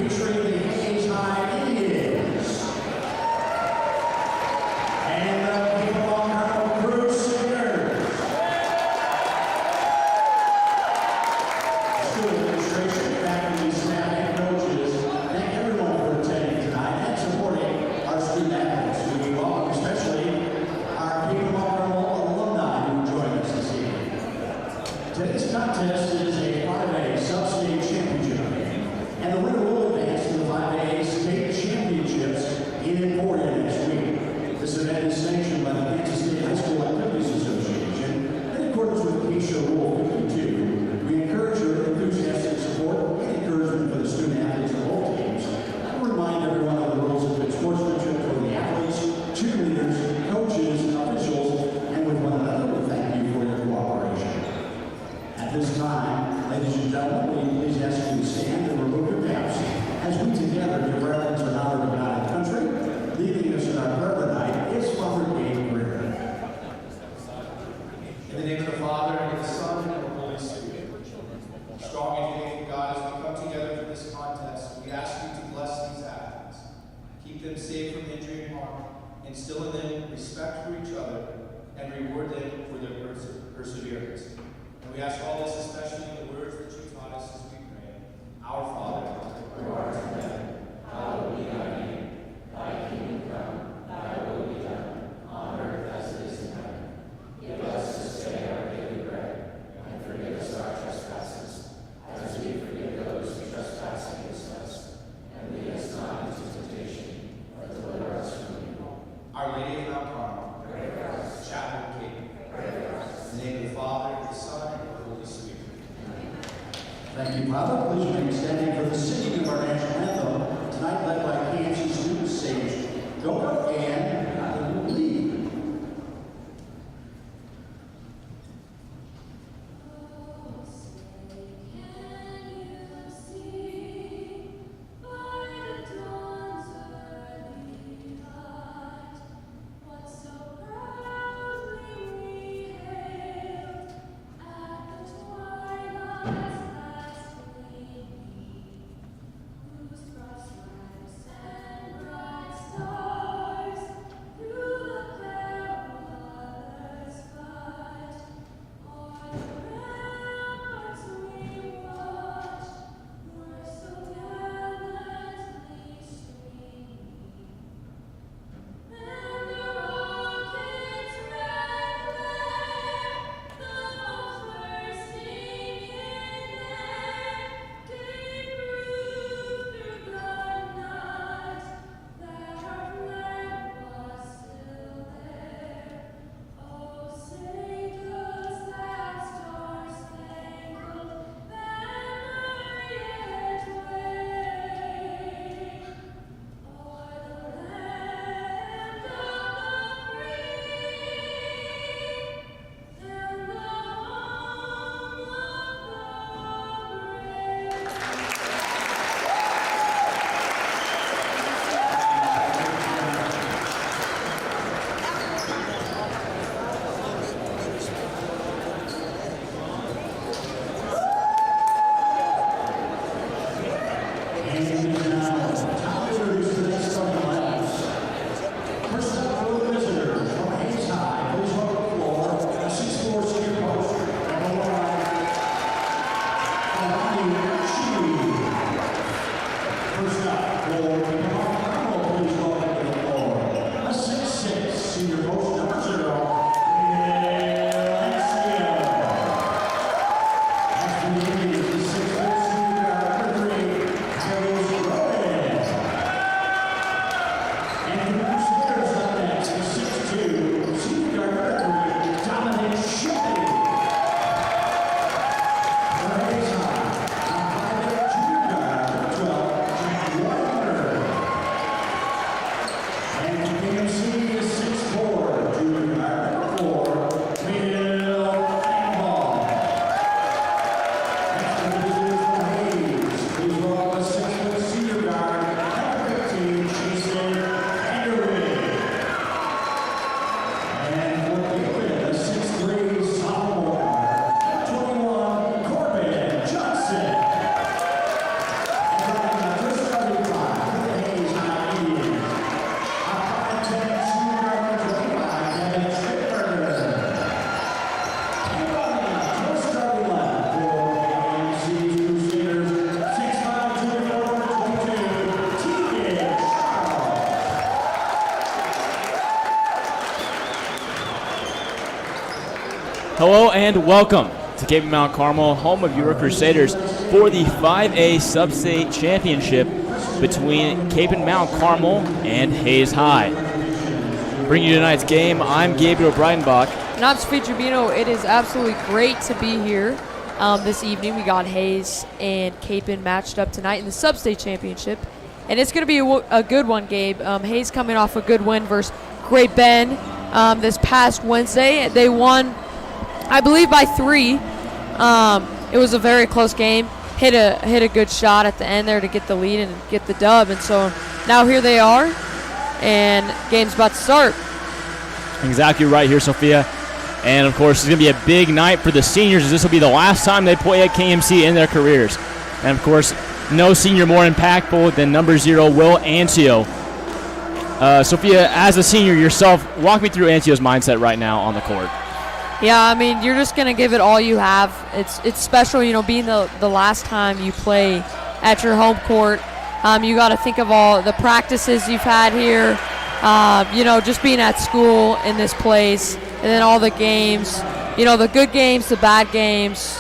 featuring the Hayes High Indians. And the Kapaun Carmel Crew Singers. School administration, faculty, staff, and coaches, thank everyone for attending tonight and supporting our student athletes. We welcome especially our Kapaun Carmel alumni who join us this evening. Today's contest is a 5A sub-state championship, and the winner will advance to the 5A state championships in Emporia next week. This event is sanctioned by the Kansas State High School Activities Association in accordance with KSHA Rule 52. We encourage your enthusiastic support and encouragement for the student athletes of all teams. I remind everyone of the rules of good sportsmanship for the athletes, cheerleaders, coaches, officials, and with one another. We thank you for your cooperation. At this time, ladies and gentlemen, we please ask you to stand and remove your caps as we together give reverence and honor to God and country. Leading us in our prayer tonight is Father Dave Greer. In the name of the Father, and of the Son, and of the Holy Spirit. Strong and faithful God, as we come together for this contest, we ask you to bless these athletes. Keep them safe from injury and harm, instill in them respect for each other, and reward them for their perseverance. And we ask all this especially in the words that you taught us as we pray. Our Father, who art in heaven, hallowed be thy name. Thy kingdom come, thy will be done, on earth as it is in heaven. Give us this day our daily bread, and forgive us our trespasses, as we forgive those who trespass against us. And lead us not into temptation, but deliver us from evil. Our Lady of Mount Carmel, pray for us. Chapel of Cape, pray for us. In the name of the Father, and the Son, and the Holy Spirit. Amen. Hello and welcome to Cape Mount Carmel, home of your Crusaders, for the 5A Sub-State Championship between Cape and Mount Carmel and Hayes High. Bringing you tonight's game, I'm Gabriel Breitenbach. And I'm Sophie Tribino. It is absolutely great to be here this evening. We got Hayes and Cape matched up tonight in the Sub-State Championship. And it's going to be a good one, Gabe. Hayes coming off a good win versus Great Bend this past Wednesday. They won, I believe, by 3. It was a very close game. Hit a good shot at the end there to get the lead and get the dub. And so now here they are, and game's about to start. Exactly right here, Sophia. And, of course, it's going to be a big night for the seniors, as this will be the last time they play at KMC in their careers. And, of course, no senior more impactful than number 0, Will Ancio. Sophia, as a senior yourself, walk me through Ancio's mindset right now on the court. Yeah, I mean, you're just going to give it all you have. It's special, being the last time you play at your home court. You got to think of all the practices you've had here, just being at school in this place, and then all the games, the good games, the bad games,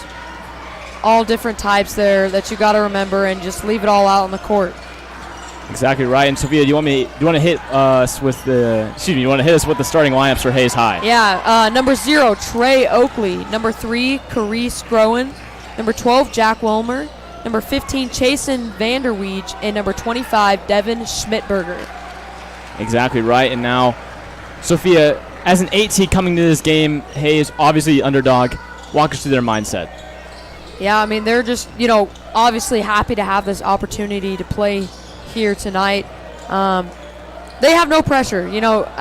all different types there that you got to remember and just leave it all out on the court. Exactly right. And Sophia, do you want to hit us with the starting lineups for Hayes High? Yeah, number 0, Trey Oakley. Number 3, Carice Groen. Number 12, Jack Wilmer. Number 15, Chasen Vanderweege. And number 25, Devin Schmidberger. Exactly right. And now, Sophia, as an 8 seed coming to this game, Hayes, obviously underdog. Walk us through their mindset. Yeah, I mean, they're just, obviously happy to have this opportunity to play here tonight. They have no pressure.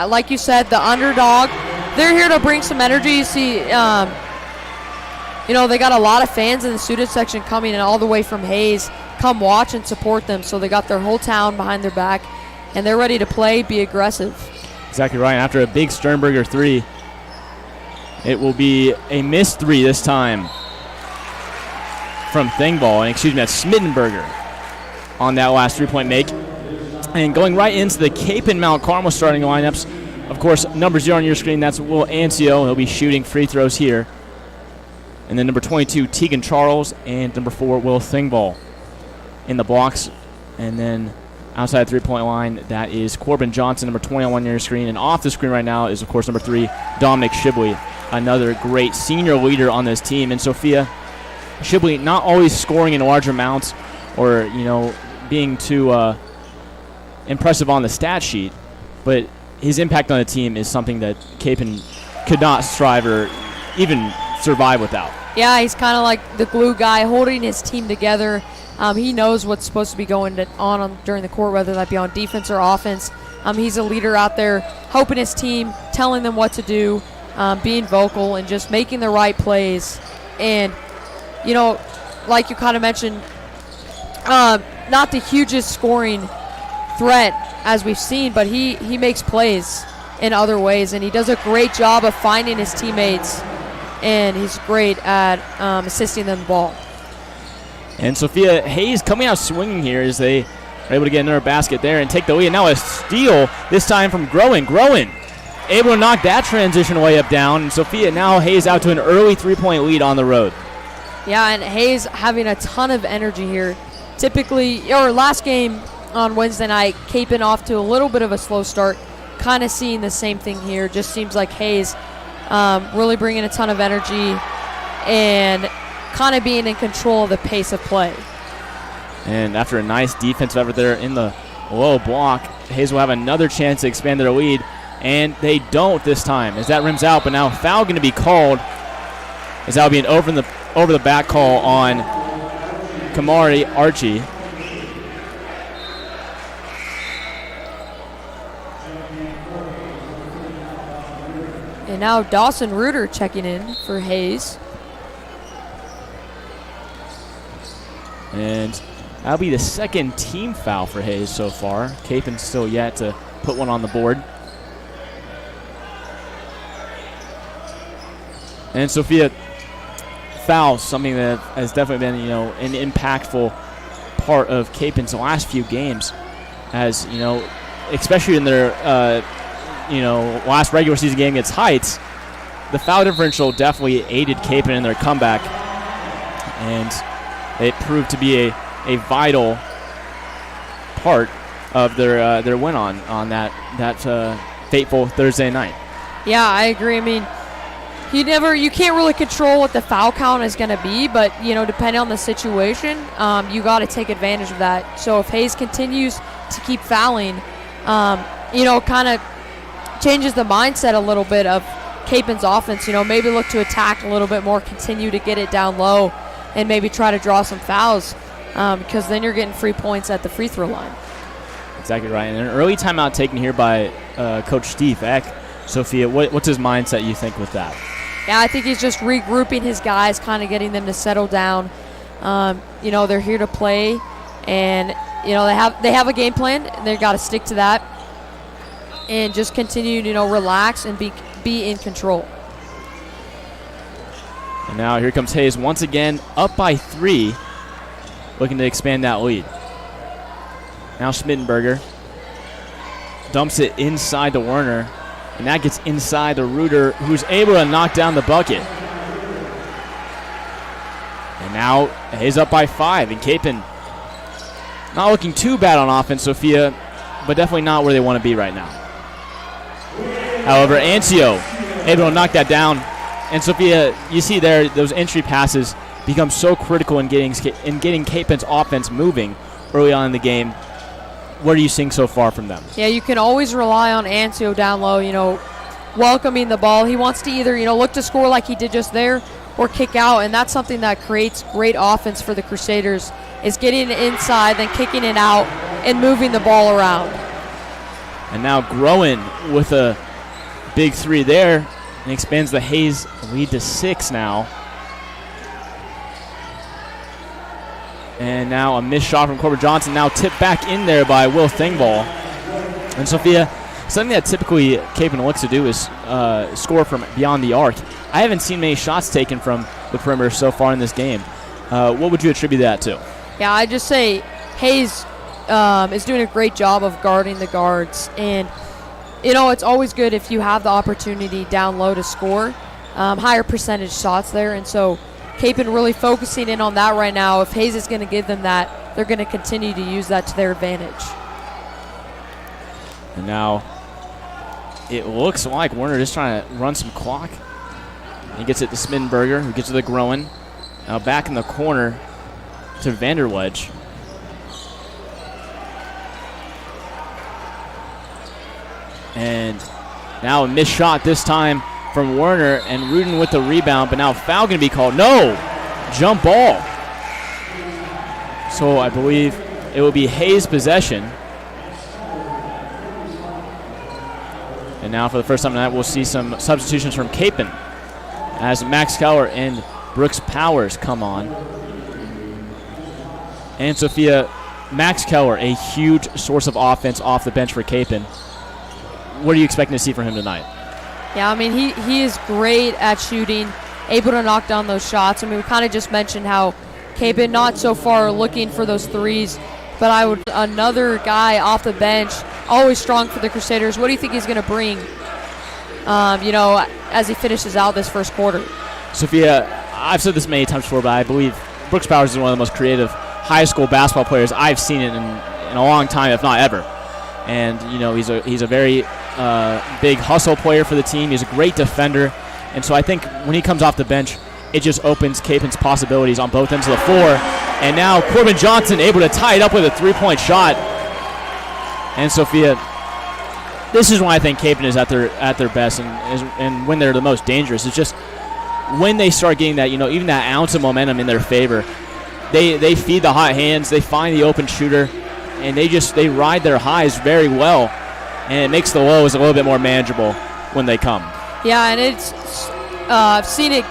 Like you said, the underdog, they're here to bring some energy. You see, they got a lot of fans in the student section coming in all the way from Hayes. Come watch and support them. So they got their whole town behind their back, and they're ready to play, be aggressive. Exactly right. After a big Sternberger 3, it will be a missed 3 this time from Thingvall. And that's Schmidberger on that last 3-point make. And going right into the Cape and Mount Carmel starting lineups, of course, number 0 on your screen, that's Will Ancio. He'll be shooting free throws here. And then number 22, Tegan Charles, and number 4, Will Thingvall in the blocks. And then outside the 3-point line, that is Corbin Johnson, number 21 on your screen. And off the screen right now is, of course, number 3, Dominic Shibley, another great senior leader on this team. And Sophia, Shibley not always scoring in large amounts or, being too impressive on the stat sheet, but his impact on the team is something that Capen could not strive or even survive without. Yeah, he's kind of like the glue guy holding his team together. He knows what's supposed to be going on during the court, whether that be on defense or offense. He's a leader out there, helping his team, telling them what to do, being vocal, and just making the right plays. And, like you kind of mentioned, not the hugest scoring threat as we've seen, but he makes plays in other ways, and he does a great job of finding his teammates, and he's great at assisting them the ball. And Sophia, Hayes coming out swinging here as they are able to get another basket there and take the lead. And now a steal, this time from Groen. Groen able to knock that transition layup down, and Sophia now Hayes out to an early 3-point lead on the road. Yeah, and Hayes having a ton of energy here. Typically, or last game on Wednesday night, Capen off to a little bit of a slow start. Kind of seeing the same thing here. Just seems like Hayes really bringing a ton of energy and kind of being in control of the pace of play. And after a nice defensive effort there in the low block, Hayes will have another chance to expand their lead, and they don't this time as that rims out. But now a foul going to be called, as that will be an over the back call on Kamari Archie. And now Dawson Reuter checking in for Hayes. And that'll be the second team foul for Hayes so far. Capen's still yet to put one on the board. And Sophia, foul, something that has definitely been, an impactful part of Capen's last few games, as especially in their last regular season game against Heights. the foul differential definitely aided Kapaun in their comeback, and it proved to be a vital part of their win on that fateful Thursday night. Yeah, I agree. I mean, you can't really control what the foul count is going to be, but depending on the situation, you got to take advantage of that. So if Hayes continues to keep fouling, kind of changes the mindset a little bit of Kapaun's offense. Maybe look to attack a little bit more, continue to get it down low, and maybe try to draw some fouls, because then you're getting free points at the free throw line. Exactly right. And an early timeout taken here by Coach Steve Eck. Sophia, what's his mindset, you think, with that? Yeah, I think he's just regrouping his guys, kind of getting them to settle down. They're here to play, and they have a game plan, and they've got to stick to that, and just continue to relax and be in control. And now here comes Hayes once again, up by 3, looking to expand that lead. Now Schmittenberger dumps it inside to Werner, and that gets inside to Reuter, who's able to knock down the bucket. And now Hayes up by 5, and Kapaun not looking too bad on offense, Sophia, but definitely not where they want to be right now. However, Ancio able to knock that down. And Sophia, you see there, those entry passes become so critical in getting Kapaun's offense moving early on in the game. What are you seeing so far from them? Yeah, you can always rely on Ancio down low, welcoming the ball. He wants to either, look to score like he did just there or kick out, and that's something that creates great offense for the Crusaders, is getting it inside, then kicking it out, and moving the ball around. And now Groen with a big 3 there, and expands the Hayes lead to 6 now. And now a missed shot from Corbin Johnson, now tipped back in there by Will Thingvall. And Sophia, something that typically Kapaun looks to do is score from beyond the arc. I haven't seen many shots taken from the perimeter so far in this game. What would you attribute that to? Yeah, I'd just say Hayes is doing a great job of guarding the guards. And, it's always good if you have the opportunity down low to score, higher percentage shots there. And so Kapaun really focusing in on that right now. If Hayes is going to give them that, they're going to continue to use that to their advantage. And now it looks like Werner just trying to run some clock. He gets it to Schmittenberger, who gets it to Groen. Now back in the corner to Vanderwedge. And now a missed shot this time from Werner, and Rudin with the rebound, but now foul going to be called. No! Jump ball. So I believe it will be Hayes' possession. And now for the first time tonight, we'll see some substitutions from Kapaun as Max Keller and Brooks Powers come on. And Sophia, Max Keller, a huge source of offense off the bench for Kapaun. What are you expecting to see from him tonight? Yeah, I mean, he is great at shooting, able to knock down those shots. I mean, we kind of just mentioned how Kapaun not so far looking for those threes, but another guy off the bench, always strong for the Crusaders. What do you think he's going to bring, as he finishes out this first quarter? Sophia, I've said this many times before, but I believe Brooks Powers is one of the most creative high school basketball players I've seen in a long time, if not ever. And, he's a very big hustle player for the team. He's a great defender. And so I think when he comes off the bench, it just opens Kapaun's possibilities on both ends of the floor. And now Corbin Johnson able to tie it up with a 3-point shot. And Sophia, this is when I think Kapaun is at their best and when they're the most dangerous. It's just when they start getting that, even that ounce of momentum in their favor, they feed the hot hands, they find the open shooter, and they ride their highs very well, and it makes the lows a little bit more manageable when they come. Yeah, and it's I've seen it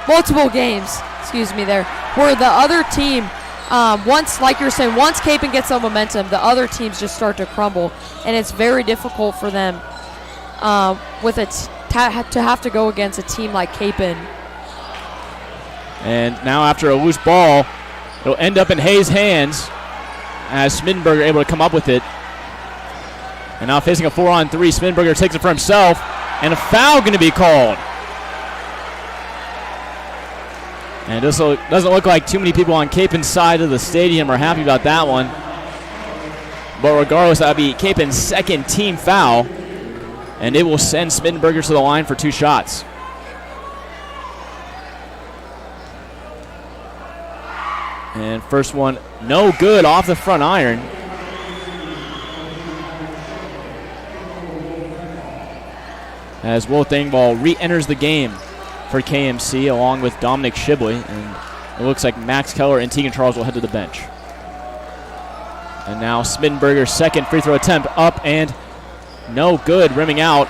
multiple games, where the other team, once Kapaun gets some momentum, the other teams just start to crumble, and it's very difficult for them to have to go against a team like Kapaun. And now after a loose ball, it'll end up in Hayes' hands as Schmittenberger able to come up with it. And now facing a 4-on-3, Schmittenberger takes it for himself And a foul going to be called. And it doesn't look like too many people on Kapaun's side of the stadium are happy about that one. But regardless, that'll be Kapaun's second team foul. And it will send Smittenberger to the line for 2 shots. And first one, no good off the front iron. As Will Thingvall re-enters the game for KMC along with Dominic Shibley. And it looks like Max Keller and Tegan Charles will head to the bench. And now Smittenberger's second free throw attempt up and no good, rimming out.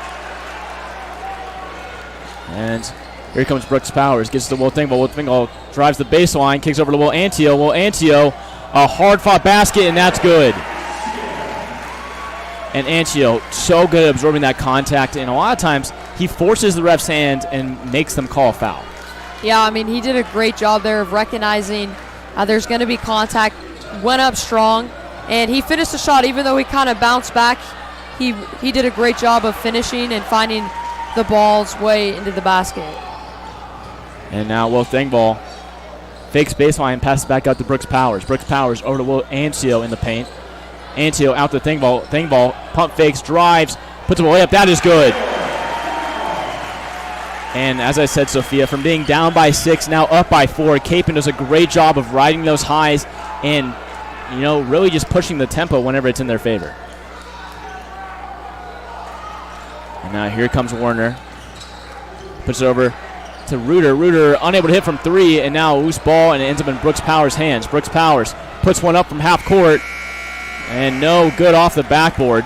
And here comes Brooks Powers, gets to Will Thingvall. Will Thingvall drives the baseline, kicks over to Will Antio. Will Antio, a hard-fought basket, and that's good. And Antio, so good at absorbing that contact, and a lot of times he forces the ref's hand and makes them call a foul. Yeah, I mean, he did a great job there of recognizing there's going to be contact, went up strong, and he finished the shot. Even though he kind of bounced back, he did a great job of finishing and finding the ball's way into the basket. And now Will Thingvall fakes baseline, passes back out to Brooks Powers. Brooks Powers over to Will Antio in the paint. Antio out to Thingvall. Thingvall pump fakes, drives, puts a layup. That is good. And as I said, Sophia, from being down by 6, now up by 4, Kapaun does a great job of riding those highs and, really just pushing the tempo whenever it's in their favor. And now here comes Warner. Puts it over to Reuter. Reuter unable to hit from 3, and now a loose ball, and it ends up in Brooks Powers' hands. Brooks Powers puts one up from half court, and no good off the backboard.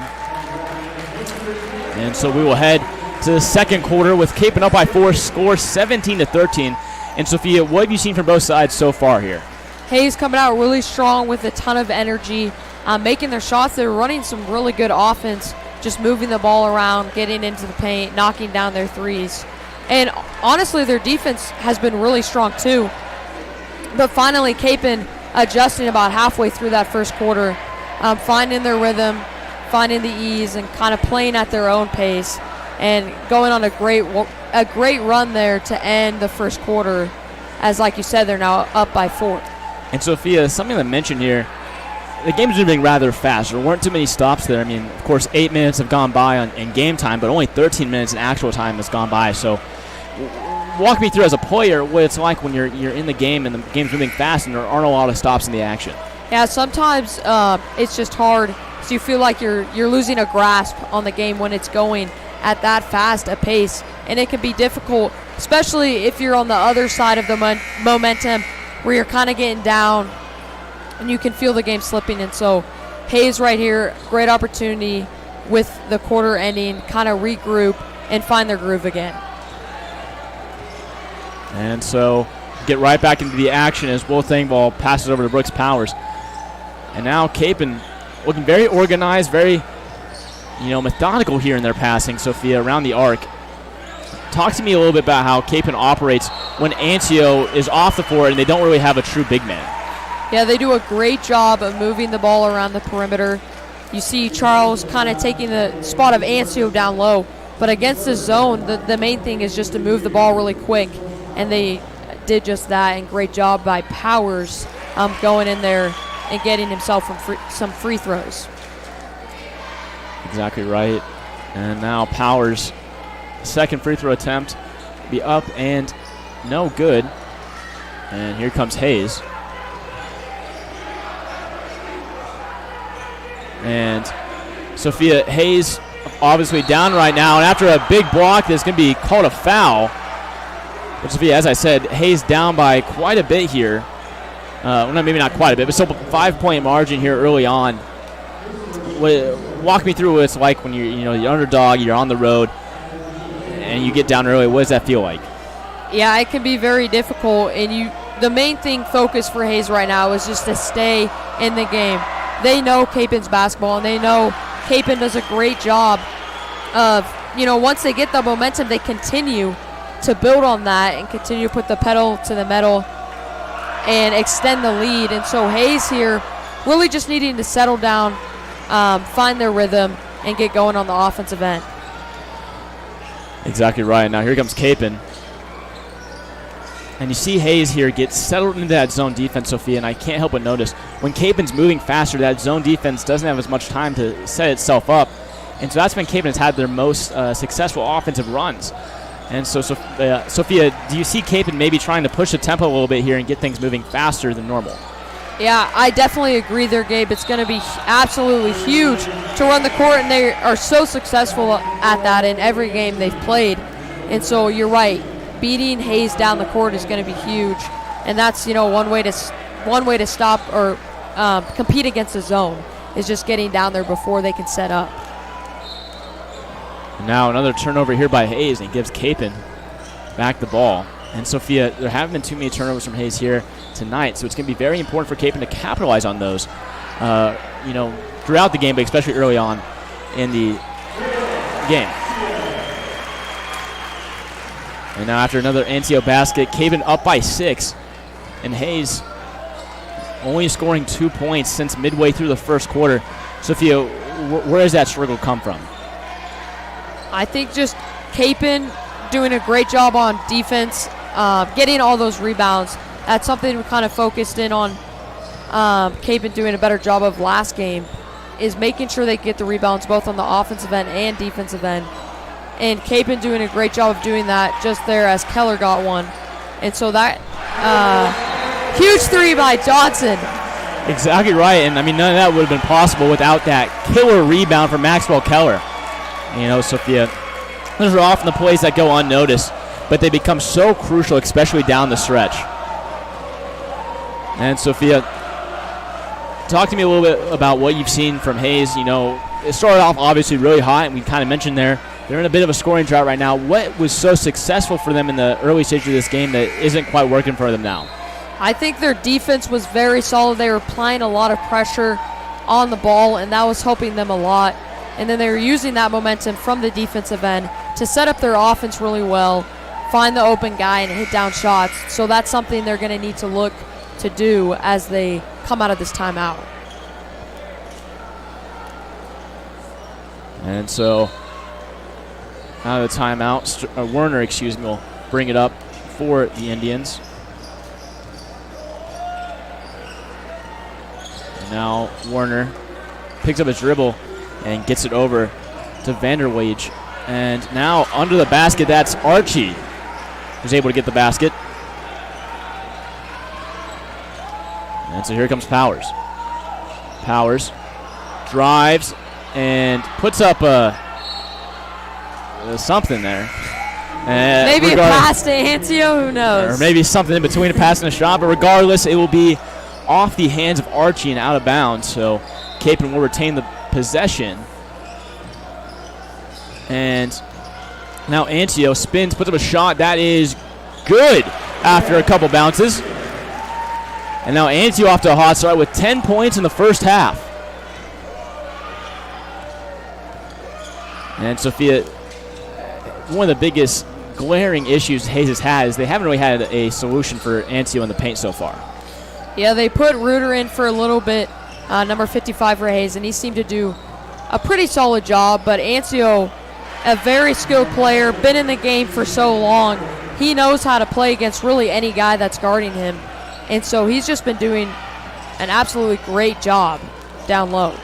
And so we will head to the second quarter with Kapaun up by 4, score 17-13. And Sophia, what have you seen from both sides so far here? Hayes coming out really strong with a ton of energy, making their shots. They're running some really good offense, just moving the ball around, getting into the paint, knocking down their threes. And honestly, their defense has been really strong too. But finally, Kapaun adjusting about halfway through that first quarter, finding their rhythm, finding the ease, and kind of playing at their own pace, and going on a great run there to end the first quarter. As like you said, they're now up by 4. And Sophia, something to mention here, the game's moving rather fast. There weren't too many stops there. I mean, of course, 8 minutes have gone by in game time, but only 13 minutes in actual time has gone by. So walk me through as a player what it's like when you're in the game and the game's moving fast and there aren't a lot of stops in the action. Yeah, sometimes it's just hard. So you feel like you're losing a grasp on the game when it's going at that fast a pace, and it can be difficult, especially if you're on the other side of the momentum where you're kind of getting down and you can feel the game slipping. And so Hayes right here, great opportunity with the quarter ending, kind of regroup and find their groove again. And so get right back into the action as Will Thingvall passes over to Brooks Powers. And now Kapaun looking very organized, very methodical here in their passing, Sophia, around the arc. Talk to me a little bit about how Kapaun operates when Antio is off the floor and they don't really have a true big man. Yeah, they do a great job of moving the ball around the perimeter. You see Charles kind of taking the spot of Antio down low, but against the zone, the main thing is just to move the ball really quick, and they did just that, and great job by Powers going in there and getting himself some free throws. Exactly right. And now Powers' second free throw attempt be up and no good. And here comes Hayes. And Sophia, Hayes obviously down right now, and after a big block that's going to be called a foul. But Sophia, as I said, Hayes down by quite a bit here. Well, maybe not quite a bit, but still a 5-point margin here early on. Walk me through what it's like when you're the underdog, you're on the road, and you get down early. What does that feel like? Yeah, it can be very difficult, and the main focus for Hayes right now is just to stay in the game. They know Kapaun's basketball, and they know Kapaun does a great job of, once they get the momentum, they continue to build on that and continue to put the pedal to the metal and extend the lead. And so Hayes here really just needing to settle down, find their rhythm, and get going on the offensive end. Exactly right. Now here comes Kapaun. And you see Hayes here get settled into that zone defense, Sophia, and I can't help but notice when Kapaun's moving faster, that zone defense doesn't have as much time to set itself up. And so that's when Kapaun has had their most successful offensive runs. And so, Sophia, do you see Kapaun maybe trying to push the tempo a little bit here and get things moving faster than normal? Yeah, I definitely agree there, Gabe. It's going to be absolutely huge to run the court, and they are so successful at that in every game they've played. And so you're right. Beating Hayes down the court is going to be huge, and that's one way to stop or compete against the zone is just getting down there before they can set up. And now another turnover here by Hayes, and gives Kapaun back the ball. And Sophia, there haven't been too many turnovers from Hayes here tonight, so it's going to be very important for Kapaun to capitalize on those, throughout the game, but especially early on in the game. And now after another Antio basket, Kapaun up by 6, and Hayes only scoring 2 points since midway through the first quarter. Sophia, where does that struggle come from? I think just Kapaun doing a great job on defense, getting all those rebounds. That's something we kind of focused in on. Kapaun doing a better job of last game is making sure they get the rebounds both on the offensive end and defensive end. And Kapaun doing a great job of doing that just there as Keller got one. And so that huge three by Johnson. Exactly right, and I mean none of that would have been possible without that killer rebound from Maxwell Keller. Sophia, those are often the plays that go unnoticed, but they become so crucial, especially down the stretch. And Sophia, talk to me a little bit about what you've seen from Hayes. It started off obviously really hot, and we kind of mentioned they're in a bit of a scoring drought right now. What was so successful for them in the early stage of this game that isn't quite working for them now? I think their defense was very solid. They were applying a lot of pressure on the ball, and that was helping them a lot. And then they were using that momentum from the defensive end to set up their offense really well, find the open guy, and hit down shots. So that's something they're going to need to look to do as they come out of this timeout. And so out of the timeout, Werner, will bring it up for the Indians. And now Werner picks up his dribble and gets it over to Vanderweege. And now under the basket, that's Archie who's able to get the basket. And so here comes Powers. Powers drives and puts up something there. Maybe a pass to Antio, who knows? Or maybe something in between a pass and a shot, but regardless, it will be off the hands of Archie and out of bounds. So Kapaun will retain the possession. And now Antio spins, puts up a shot. That is good after a couple bounces. And now Antio off to a hot start with 10 points in the first half. And Sophia, one of the biggest glaring issues Hayes has had is they haven't really had a solution for Antio in the paint so far. Yeah, they put Reuter in for a little bit, number 55 for Hayes, and he seemed to do a pretty solid job. But Antio, a very skilled player, been in the game for so long, he knows how to play against really any guy that's guarding him. And so he's just been doing an absolutely great job down low.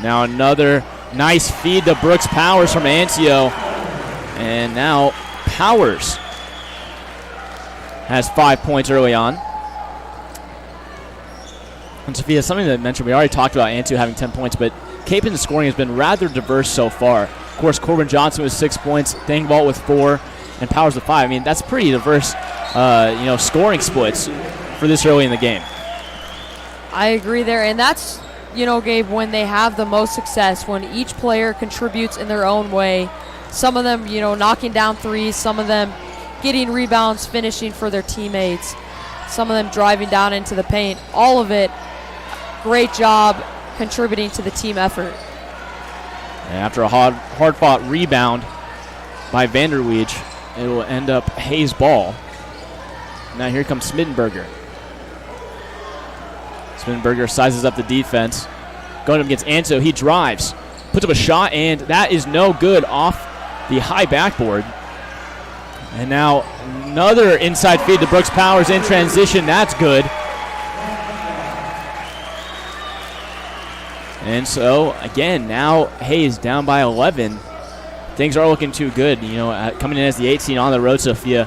Now another nice feed to Brooks Powers from Antio. And now Powers has 5 points early on. And Sophia, something that I mentioned, we already talked about Antio having 10 points, but Kapaun's scoring has been rather diverse so far. Of course, Corbin Johnson with 6 points, Dangvalt with 4, and Powers with 5. I mean, that's pretty diverse, scoring splits for this early in the game. I agree there, and that's, Gabe, when they have the most success, when each player contributes in their own way. Some of them, knocking down threes, some of them getting rebounds, finishing for their teammates, some of them driving down into the paint. All of it, great job contributing to the team effort. And after a hard-fought rebound by Vanderweege, it will end up Hayes' ball. Now here comes Smittenberger. Smittenberger sizes up the defense. Going up against Antio, he drives, puts up a shot, and that is no good off the high backboard. And now another inside feed to Brooks Powers in transition. That's good. And so, again, now Hayes down by 11. Things are looking too good. Coming in as the 8 seed on the road, Sophia.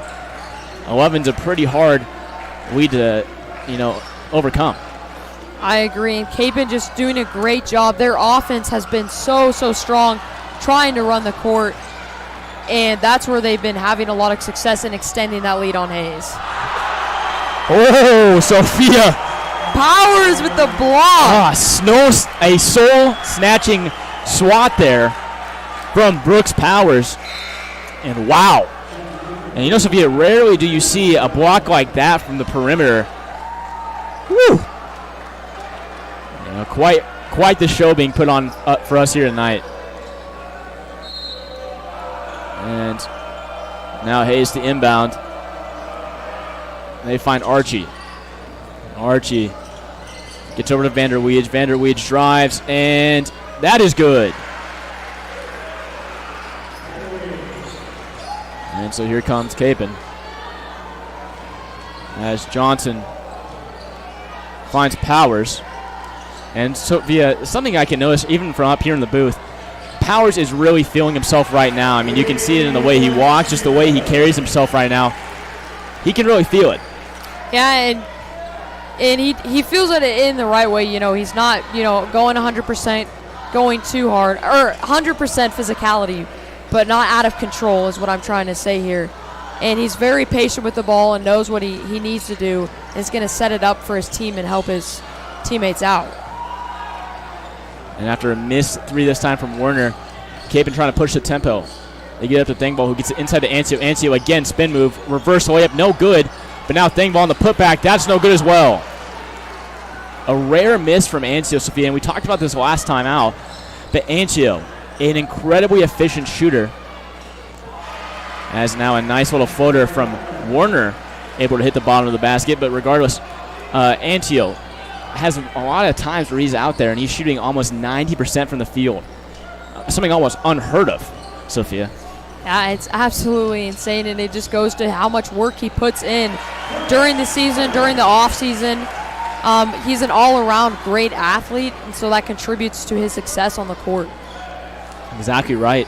11's a pretty hard lead to, overcome. I agree. And Kapaun just doing a great job. Their offense has been so strong, trying to run the court. And that's where they've been having a lot of success in extending that lead on Hayes. Oh, Sophia. Powers with the block. A soul-snatching swat there from Brooks Powers. And wow. And Sophia, rarely do you see a block like that from the perimeter. Woo. Quite the show being put on for us here tonight. And now Hayes to inbound. They find Archie. Archie gets over to Vander Weege. Vander Weege drives, and that is good. And so here comes Kapaun. As Johnson finds Powers. And Sophia, something I can notice even from up here in the booth, Powers is really feeling himself right now. I mean, you can see it in the way he walks, just the way he carries himself right now. He can really feel it. Yeah, and he feels it in the right way. He's not, going 100%, going too hard, or 100% physicality, but not out of control is what I'm trying to say here. And he's very patient with the ball and knows what he needs to do, and is going to set it up for his team and help his teammates out. And after a missed 3 this time from Werner, Kapaun trying to push the tempo. They get up to Thangball, who gets it inside to Ancio. Ancio again, spin move, reverse layup, no good. But now Thangball on the putback, that's no good as well. A rare miss from Ancio, Sophia, and we talked about this last time out. But Ancio, an incredibly efficient shooter, as now a nice little floater from Werner, able to hit the bottom of the basket. But regardless, Ancio has a lot of times where he's out there and he's shooting almost 90% from the field. Something almost unheard of, Sophia. Yeah, it's absolutely insane, and it just goes to how much work he puts in during the season, during the off season. He's an all-around great athlete, and so that contributes to his success on the court. Exactly right.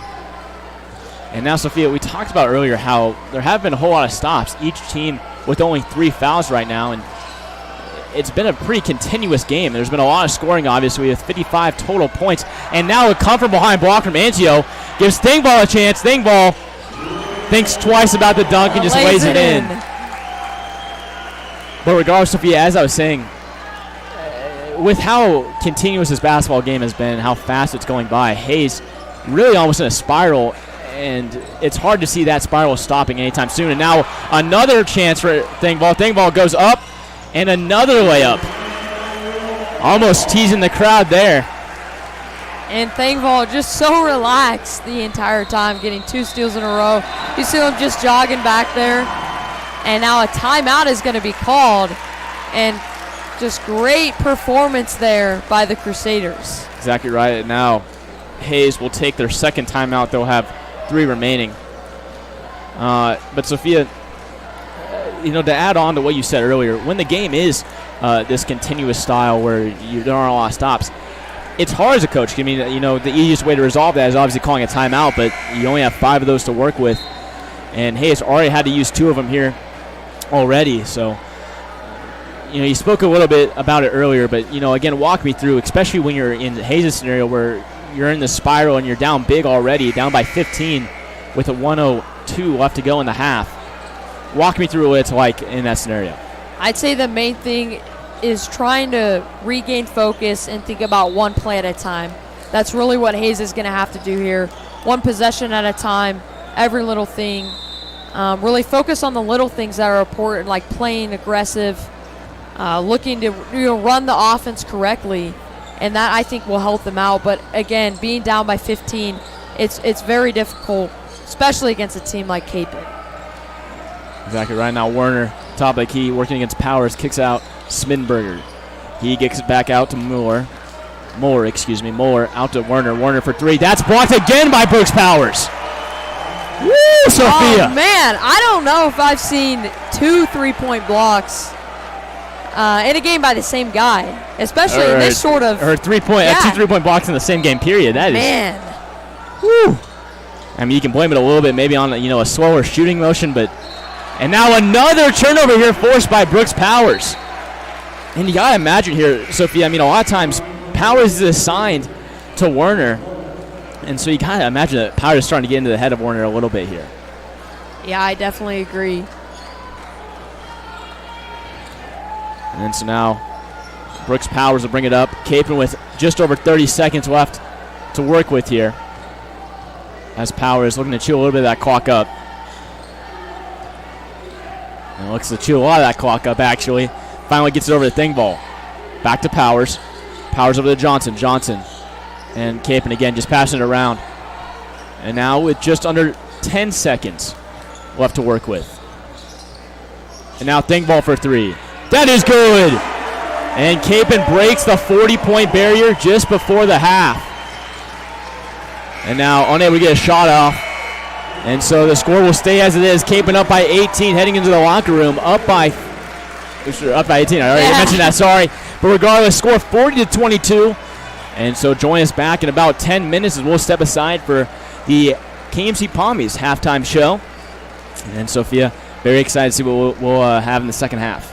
And now, Sophia, we talked about earlier how there have been a whole lot of stops. Each team with only 3 fouls right now, and it's been a pretty continuous game. There's been a lot of scoring, obviously, with 55 total points. And now a come-from-behind block from Ancio gives Thangball a chance. Thangball thinks twice about the dunk and just lays it in. But regardless, Sophia, as I was saying, with how continuous this basketball game has been, how fast it's going by, Hayes really almost in a spiral, and it's hard to see that spiral stopping anytime soon. And now another chance for Thangball. Thangball goes up, and another layup. Almost teasing the crowd there. And Thangball just so relaxed the entire time, getting 2 steals in a row. You see him just jogging back there. And now a timeout is going to be called. And just great performance there by the Crusaders. Exactly right. Now Hayes will take their second timeout. They'll have 3 remaining. But Sophia, to add on to what you said earlier, when the game is this continuous style where there aren't a lot of stops, it's hard as a coach. I mean, the easiest way to resolve that is obviously calling a timeout, but you only have 5 of those to work with. And Hayes already had to use 2 of them here already. So, you spoke a little bit about it earlier, but, again, walk me through, especially when you're in Hayes' scenario where you're in the spiral and you're down big already, down by 15 with a 1:02 left to go in the half. Walk me through what it's like in that scenario. I'd say the main thing is trying to regain focus and think about one play at a time. That's really what Hayes is going to have to do here. One possession at a time, every little thing. Really focus on the little things that are important, like playing aggressive, looking to run the offense correctly, and that I think will help them out. But again, being down by 15, it's very difficult, especially against a team like Kapaun. Exactly right. Now Werner, top of the key, working against Powers, kicks out Smiddenberger. He gets it back out to Moore out to Werner. Werner for 3. That's blocked again by Brooks Powers. Woo! Sophia! Oh, man, I don't know if I've seen 2 3-point blocks in a game by the same guy, especially in this sort of. Her 3-point, Yeah. 2 3-point blocks in the same game period. That is. Man. Whew. I mean, you can blame it a little bit maybe on a slower shooting motion, but and now another turnover here forced by Brooks Powers. And you gotta imagine here, Sophia. I mean, a lot of times Powers is assigned to Werner, and so you gotta imagine that Powers is starting to get into the head of Werner a little bit here. Yeah, I definitely agree. And so now Brooks Powers will bring it up. Kapaun with just over 30 seconds left to work with here, as Powers looking to chew a little bit of that clock up. And looks to chew a lot of that clock up, actually. Finally gets it over to Thingvall. Back to Powers. Powers over to Johnson. Johnson and Kapaun again just passing it around. And now with just under 10 seconds left to work with. And now Thingvall for 3. That is good! And Kapaun breaks the 40-point barrier just before the half. And now unable to get a shot off. And so the score will stay as it is. Kapaun up by 18, heading into the locker room. Up by 18. I already mentioned that, sorry. But regardless, score 40-22. And so join us back in about 10 minutes as we'll step aside for the KMC Palmies halftime show. And Sophia, very excited to see what we'll have in the second half.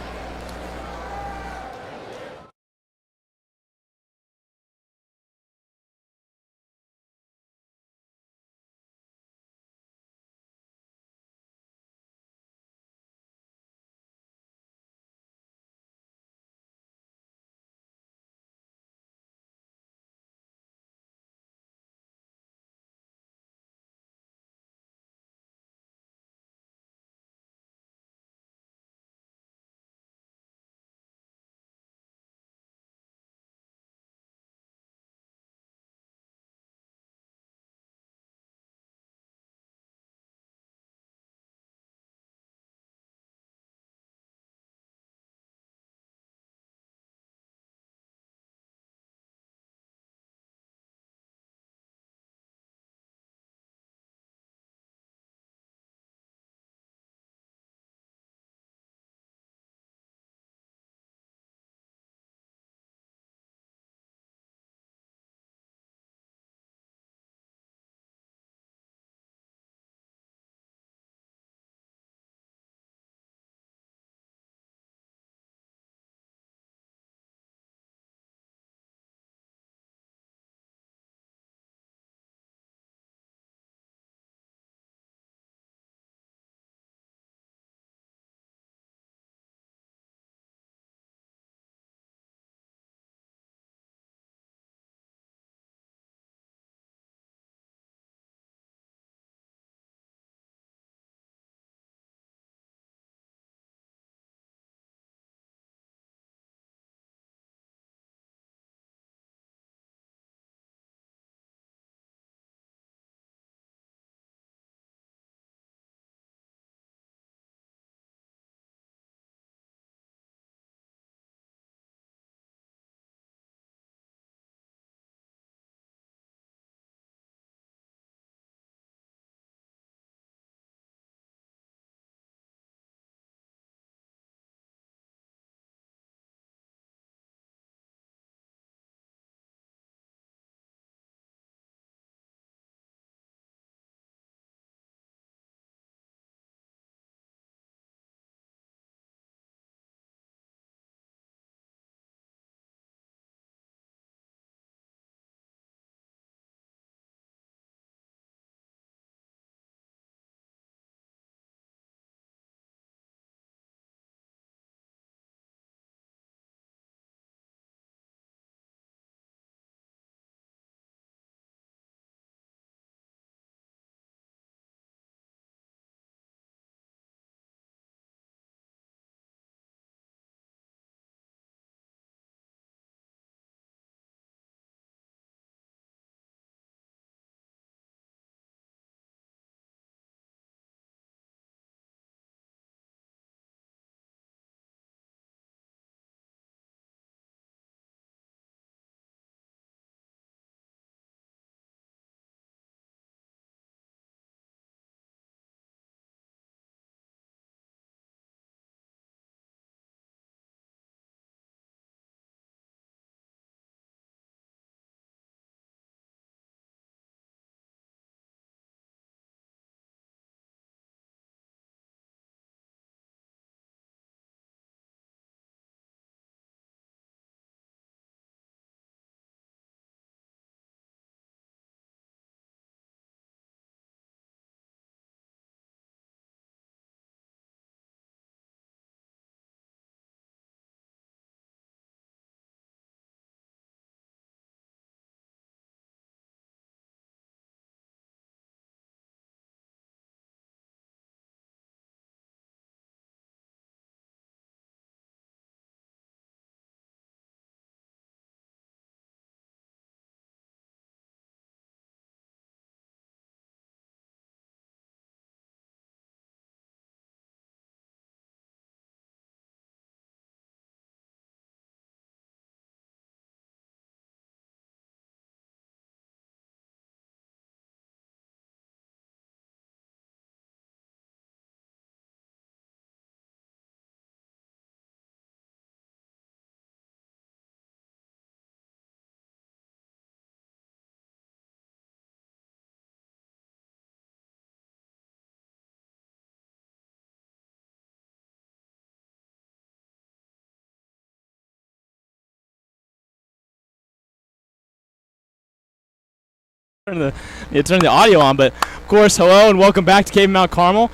turn the audio on, but of course, hello and welcome back to Cape Mount Carmel.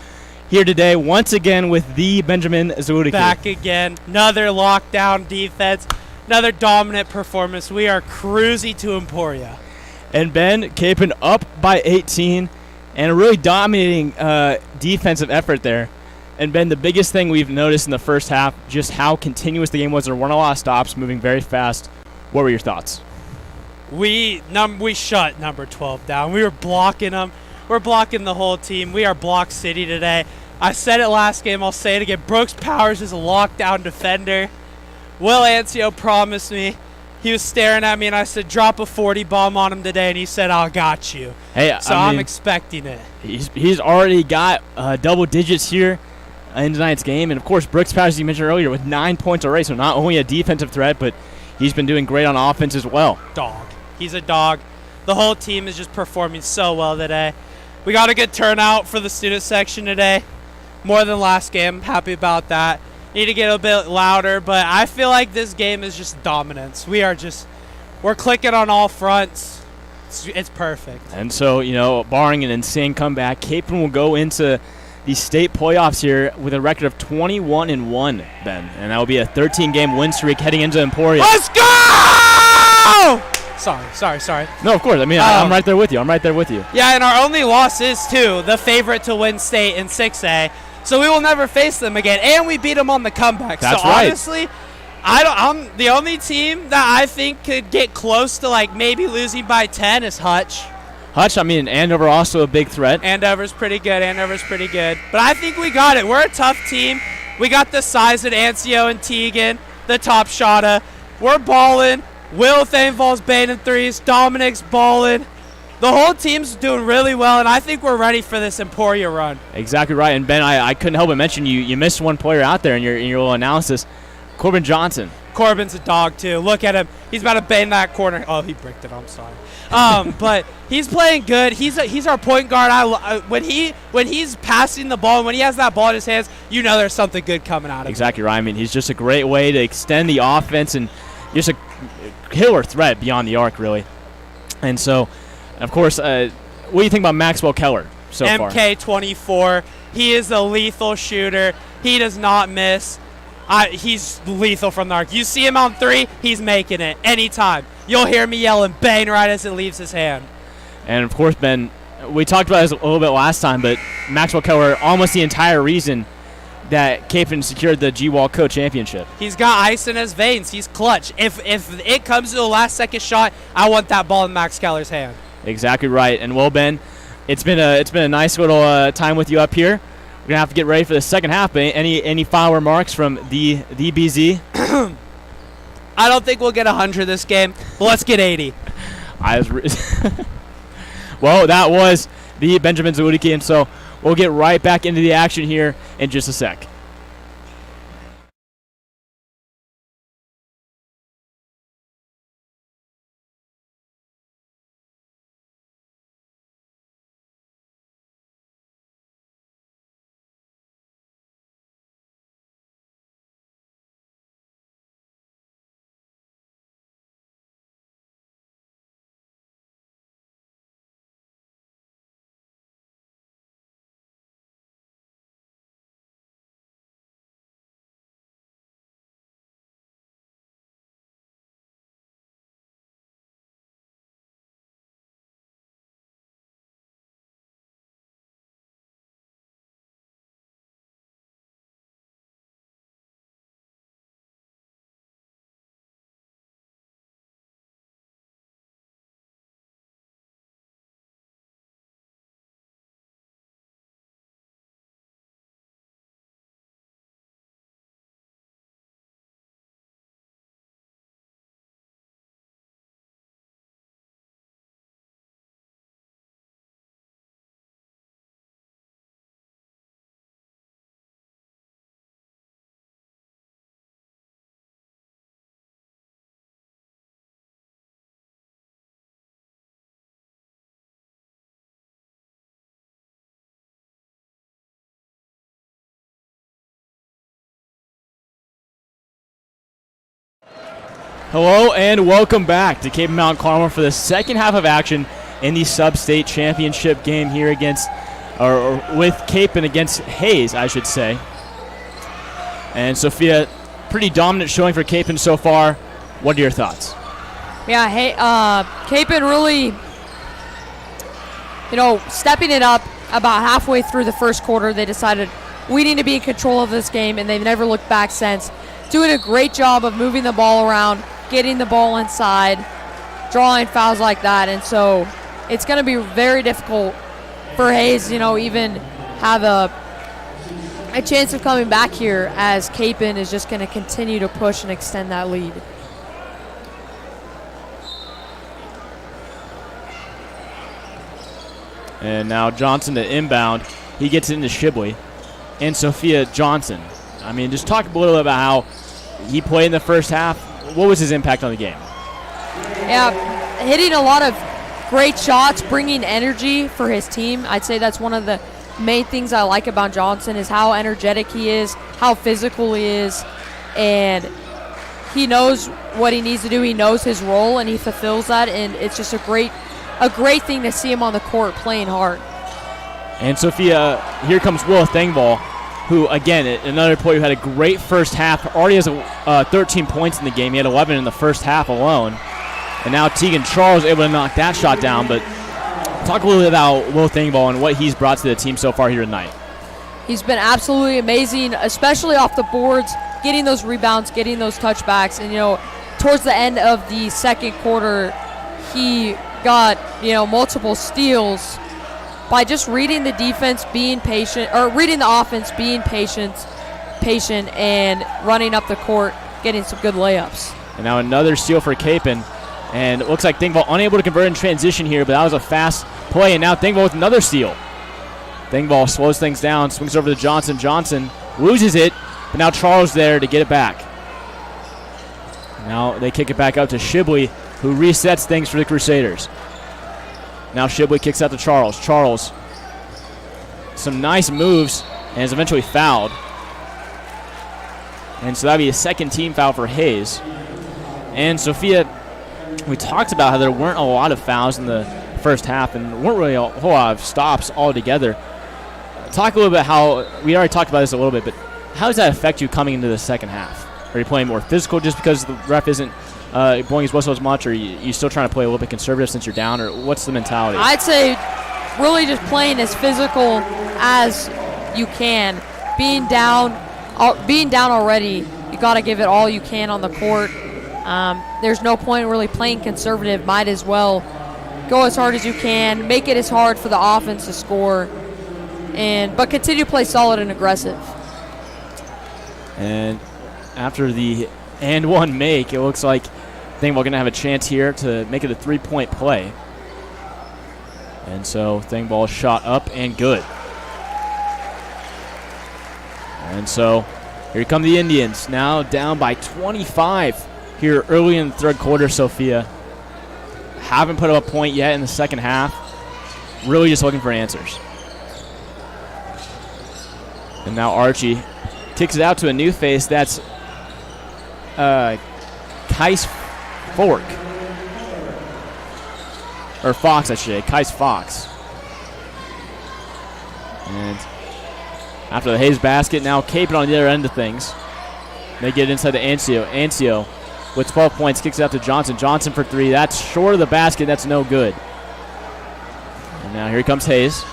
Here today, once again with the Benjamin Zawudik. Back again, another lockdown defense, another dominant performance. We are cruising to Emporia. And Ben, Capen up by 18, and a really dominating defensive effort there. And Ben, the biggest thing we've noticed in the first half, just how continuous the game was. There weren't a lot of stops, moving very fast. What were your thoughts? We shut number 12 down. We were blocking them. We're blocking the whole team. We are block city today. I said it last game. I'll say it again. Brooks Powers is a lockdown defender. Will Ancio promised me. He was staring at me, and I said, drop a 40 bomb on him today, and he said, I got you. Hey, so I'm expecting it. He's already got double digits here in tonight's game. And, of course, Brooks Powers, as you mentioned earlier, with 9 points already. So not only a defensive threat, but he's been doing great on offense as well. Dog. He's a dog. The whole team is just performing so well today. We got a good turnout for the student section today. More than last game. Happy about that. Need to get a bit louder, but I feel like this game is just dominance. We're clicking on all fronts. It's perfect. And so, barring an insane comeback, Capen will go into the state playoffs here with a record of 21-1, Ben. And that will be a 13-game win streak heading into Emporia. Let's go! Sorry. No, of course. I mean, I'm right there with you. Yeah, and our only loss is, too, the favorite to win state in 6A. So we will never face them again. And we beat them on the comeback. That's so right. Honestly, I'm the only team that I think could get close to, maybe losing by 10 is Hutch. Andover also a big threat. Andover's pretty good. But I think we got it. We're a tough team. We got the size at Ancio and Teagan, the top shotta. We're balling. Will Thainfall's baiting threes. Dominic's balling. The whole team's doing really well, and I think we're ready for this Emporia run. Exactly right. And, Ben, I couldn't help but mention you missed one player out there in your little analysis, Corbin Johnson. Corbin's a dog, too. Look at him. He's about to bang that corner. Oh, he bricked it. I'm sorry. But he's playing good. He's our point guard. When he's passing the ball, and when he has that ball in his hands, there's something good coming out of him. Exactly right. He's just a great way to extend the offense and just a killer threat beyond the arc, really. And so, of course, what do you think about Maxwell Keller so far? MK24. He is a lethal shooter. He does not miss. He's lethal from the arc. You see him on three, he's making it anytime. You'll hear me yelling bang right as it leaves his hand. And, of course, Ben, we talked about this a little bit last time, but Maxwell Keller, almost the entire reason that Capen secured the G-Wall Co-Championship. He's got ice in his veins. He's clutch. If it comes to the last-second shot, I want that ball in Max Keller's hand. Exactly right. And, well, Ben, it's been a nice little time with you up here. We're going to have to get ready for the second half. But any final remarks from the BZ? I don't think we'll get 100 this game, but let's get 80. Well, that was the Benjamin Zawudik, and so we'll get right back into the action here in just a sec. Hello and welcome back to Cape Mount Carmel for the second half of action in the sub-state championship game here against, or with Kapaun against Hayes, I should say. And Sophia, pretty dominant showing for Kapaun so far. What are your thoughts? Yeah, Kapaun really, stepping it up about halfway through the first quarter. They decided we need to be in control of this game, and they've never looked back since. Doing a great job of moving the ball around, getting the ball inside, drawing fouls like that. And so it's going to be very difficult for Hayes, even have a chance of coming back here, as Kapaun is just going to continue to push and extend that lead. And now Johnson to inbound. He gets it into Shibley. And Sophia Johnson. I mean, just talk a little bit about how he played in the first half. What was his impact on the game? Yeah, hitting a lot of great shots, bringing energy for his team. I'd say that's one of the main things I like about Johnson, is how energetic he is, how physical he is, and he knows what he needs to do. He knows his role, and he fulfills that, and it's just a great thing to see him on the court playing hard. And Sophia, here comes Will Thingvall, who, again, another player who had a great first half. Already has 13 points in the game. He had 11 in the first half alone. And now Tegan Charles able to knock that shot down. But talk a little bit about Will Thingvall and what he's brought to the team so far here tonight. He's been absolutely amazing, especially off the boards, getting those rebounds, getting those touchbacks. And, towards the end of the second quarter, he got, multiple steals by just reading the defense, being patient, or reading the offense, being patient, and running up the court, getting some good layups. And now another steal for Kapaun. And it looks like Thingvall unable to convert in transition here, but that was a fast play. And now Thingvall with another steal. Thingvall slows things down, swings over to Johnson. Johnson loses it, but now Charles there to get it back. Now they kick it back out to Shibley, who resets things for the Crusaders. Now Shibley kicks out to Charles. Charles, some nice moves, and is eventually fouled. And so that would be a second team foul for Hayes. And Sophia, we talked about how there weren't a lot of fouls in the first half and weren't really a whole lot of stops altogether. Talk a little bit how, we already talked about this a little bit, but how does that affect you coming into the second half? Are you playing more physical just because the ref isn't blowing his whistle as much, or you still trying to play a little bit conservative since you're down, or what's the mentality? I'd say really just playing as physical as you can. Being down already, you got to give it all you can on the court. There's no point really playing conservative. Might as well go as hard as you can, make it as hard for the offense to score, but continue to play solid and aggressive. And after the and one make, it looks like Thingvall going to have a chance here to make it a three-point play. And so Thingvall shot up and good. And so here come the Indians, now down by 25 here early in the third quarter. Sophia haven't put up a point yet in the second half. Really just looking for answers. And now Archie kicks it out to a new face. That's Kais Fork. Or Fox, I should say. Kais Fox. And after the Hayes basket, now Kapaun on the other end of things. They get it inside to Ancio. Ancio with 12 points kicks it out to Johnson. Johnson for three. That's short of the basket. That's no good. And now here comes Hayes.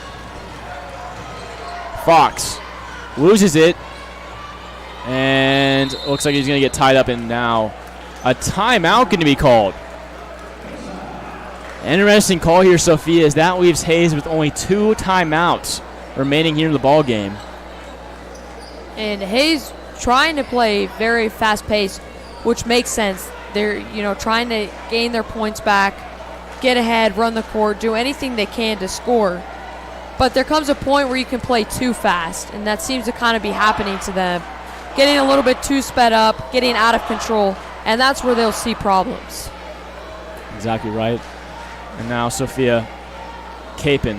Fox loses it. And looks like he's going to get tied up, and now a timeout going to be called. Interesting call here, Sophia, as that leaves Hayes with only 2 timeouts remaining here in the ball game. And Hayes trying to play very fast-paced, which makes sense. They're, trying to gain their points back, get ahead, run the court, do anything they can to score. But there comes a point where you can play too fast, and that seems to kind of be happening to them. Getting a little bit too sped up, getting out of control, and that's where they'll see problems. Exactly right. And now Sophia Kapaun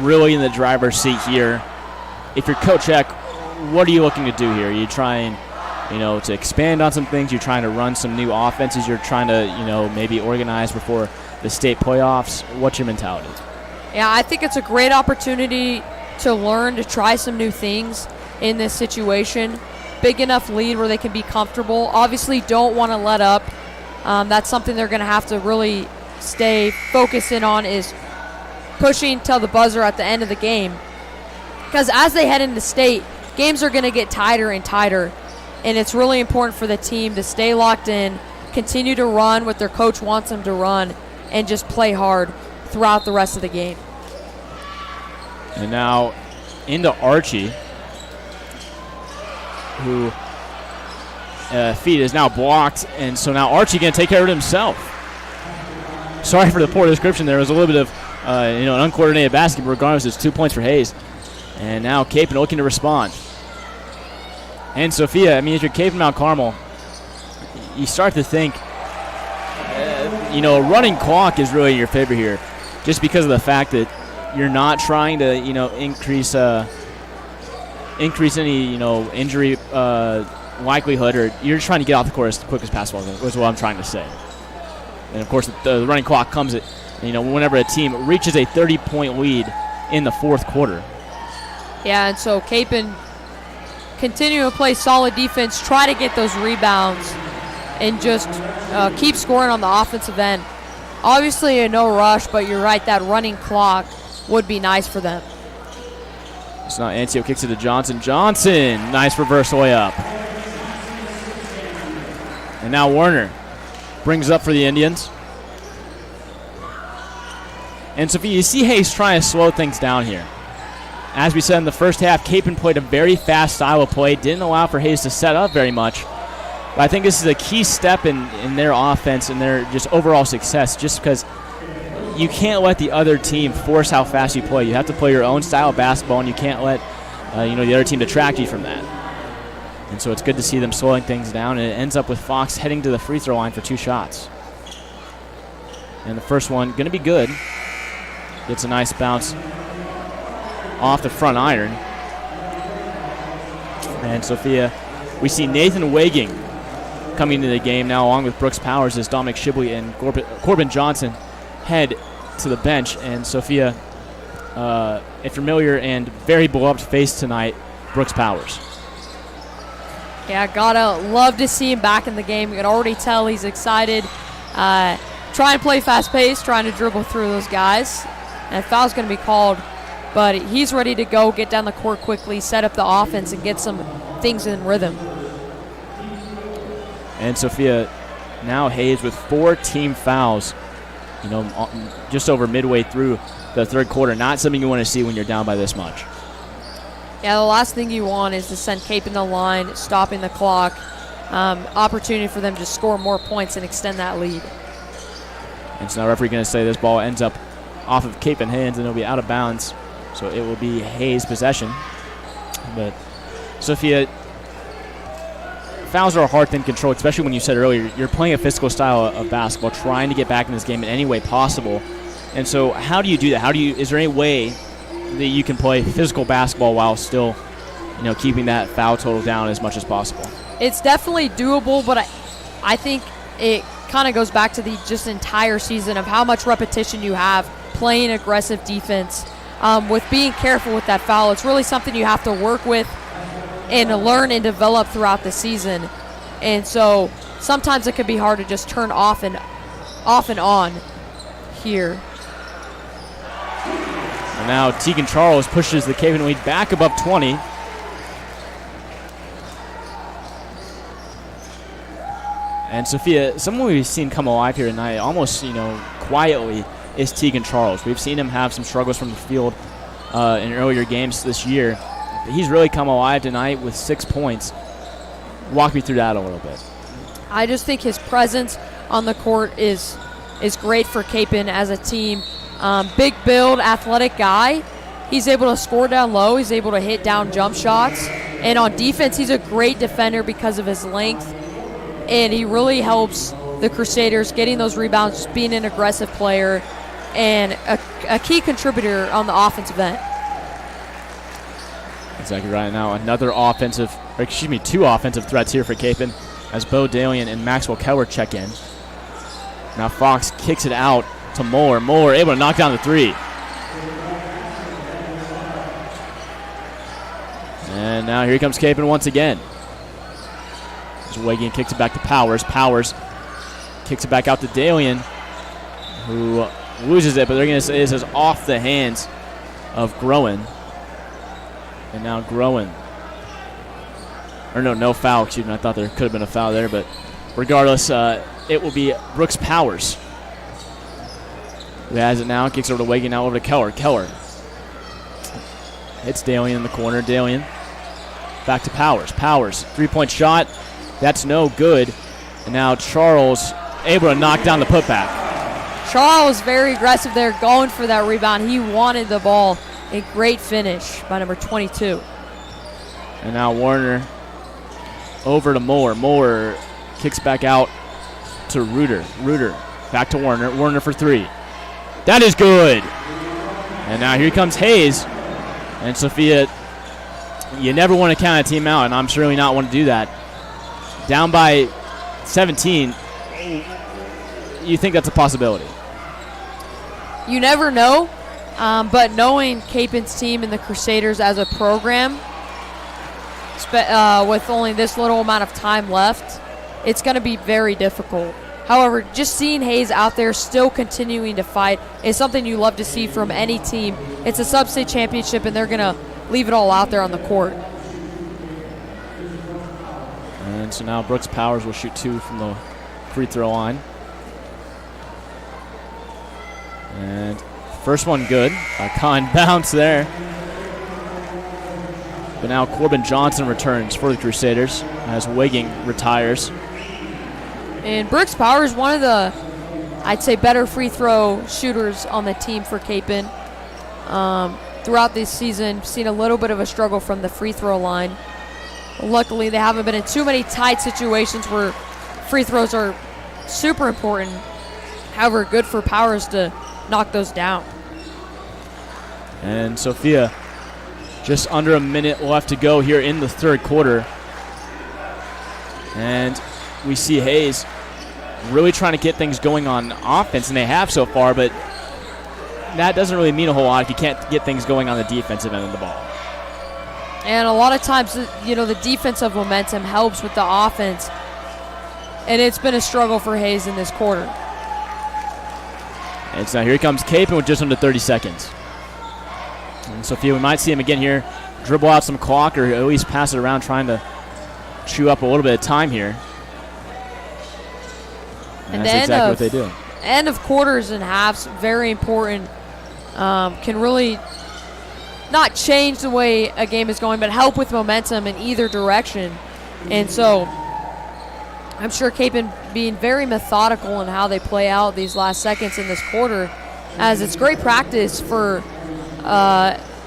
really in the driver's seat here. If you're Coach Eck, what are you looking to do here? Are you trying, to expand on some things? You're trying to run some new offenses? You're trying to, maybe organize before the state playoffs. What's your mentality? Yeah, I think it's a great opportunity to learn, to try some new things in this situation. Big enough lead where they can be comfortable. Obviously don't want to let up. That's something they're going to have to really stay focused in on, is pushing till the buzzer at the end of the game. Because as they head into state, games are going to get tighter and tighter, and it's really important for the team to stay locked in, continue to run what their coach wants them to run, and just play hard throughout the rest of the game. And now into Archie, who feed is now blocked, and so now Archie going to take care of it himself. Sorry for the poor description. There was a little bit of an uncoordinated basket, but regardless, it's 2 points for Hayes. And now Kapaun looking to respond. And Sophia, I mean, if you're Kapaun Mount Carmel, you start to think, a running clock is really in your favor here, just because of the fact that you're not trying to, increase any, injury likelihood, or you're just trying to get off the court as quick as possible, is what I'm trying to say. And, of course, the running clock comes at, whenever a team reaches a 30-point lead in the fourth quarter. Yeah, and so Kapaun continue to play solid defense, try to get those rebounds, and just keep scoring on the offensive end. Obviously a no rush, but you're right, that running clock would be nice for them. So now Ancio kicks it to Johnson. Johnson, nice reverse layup. And now Warner brings up for the Indians. And Sophia, you see Hayes trying to slow things down here. As we said in the first half, Kapaun played a very fast style of play, didn't allow for Hayes to set up very much. But I think this is a key step in their offense and their just overall success, just because you can't let the other team force how fast you play. You have to play your own style of basketball, and you can't let the other team detract you from that. And so it's good to see them slowing things down, and it ends up with Fox heading to the free throw line for 2 shots. And the first one going to be good. Gets a nice bounce off the front iron. And Sophia, we see Nathan Waging coming into the game now, along with Brooks Powers, as Dominic Shibley and Corbin Johnson head to the bench. And Sophia, a familiar and very beloved face tonight, Brooks Powers. Yeah, gotta love to see him back in the game. You can already tell he's excited. Trying to play fast pace, trying to dribble through those guys. And a foul's going to be called, but he's ready to go, get down the court quickly, set up the offense, and get some things in rhythm. And Sophia, now Hayes with 4 team fouls, just over midway through the third quarter. Not something you want to see when you're down by this much. Yeah, the last thing you want is to send Kapaun the line, stopping the clock, opportunity for them to score more points and extend that lead. And so now referee going to say this ball ends up off of Kapaun hands, and it'll be out of bounds. So it will be Hayes' possession. But Sophia, fouls are a hard thing to control, especially when you said earlier you're playing a physical style of basketball, trying to get back in this game in any way possible. And so how do you do that? Is there any way that you can play physical basketball while still, keeping that foul total down as much as possible? It's definitely doable, but I think it kind of goes back to the just entire season of how much repetition you have playing aggressive defense. With being careful with that foul, it's really something you have to work with and learn and develop throughout the season. And so sometimes it can be hard to just turn off and on here. And now Tegan Charles pushes the Kapaun lead back above 20. And Sophia, someone we've seen come alive here tonight, almost quietly, is Tegan Charles. We've seen him have some struggles from the field in earlier games this year. But he's really come alive tonight with 6 points. Walk me through that a little bit. I just think his presence on the court is great for Kapaun as a team. Big build, athletic guy. He's able to score down low. He's able to hit down jump shots. And on defense, he's a great defender because of his length. And he really helps the Crusaders getting those rebounds, just being an aggressive player, and a key contributor on the offensive end. Exactly right. Now two offensive threats here for Kapaun as Bo Dalian and Maxwell Keller check in. Now Fox kicks it out to Moore. Moore able to knock down the three. And now here comes Kapaun once again. Wagan kicks it back to Powers. Powers kicks it back out to Dalian, who loses it, but they're going to say this is off the hands of Groen. And now Groen. Or no foul. Excuse me. I thought there could have been a foul there, but regardless, it will be Brooks Powers who has it now. Kicks over to Wagan, now over to Keller. Keller hits Dalian in the corner. Dalian back to Powers. Powers, three-point shot. That's no good. And now Charles able to knock down the putback. Charles very aggressive there, going for that rebound. He wanted the ball. A great finish by number 22. And now Warner over to Moore. Moore kicks back out to Reuter. Reuter back to Warner. Warner for three. That is good. And now here comes Hayes. And Sophia, you never want to count a team out, and I'm certainly not want to do that. Down by 17, you think that's a possibility? You never know, but knowing Kapaun's team and the Crusaders as a program, with only this little amount of time left, it's going to be very difficult. However, just seeing Hayes out there still continuing to fight is something you love to see from any team. It's a sub-state championship, and they're going to leave it all out there on the court. And so now Brooks Powers will shoot two from the free throw line. And first one good. A con bounce there. But now Corbin Johnson returns for the Crusaders as Wigging retires. And Brooks Powers, one of the, I'd say, better free throw shooters on the team for Kapaun. Throughout this season, seen a little bit of a struggle from the free throw line. Luckily, they haven't been in too many tight situations where free throws are super important. However, good for Powers to knock those down. And Sophia, just under a minute left to go here in the third quarter. And we see Hayes really trying to get things going on offense, and they have so far, but that doesn't really mean a whole lot if you can't get things going on the defensive end of the ball. And a lot of times, the defensive momentum helps with the offense. And it's been a struggle for Hayes in this quarter. And so here comes Kapaun with just under 30 seconds. And Sophia, we might see him again here dribble out some clock or at least pass it around, trying to chew up a little bit of time here. And that's exactly what they do. End of quarters and halves, very important. Can really not change the way a game is going, but help with momentum in either direction. And so I'm sure Kapaun being very methodical in how they play out these last seconds in this quarter, as it's great practice for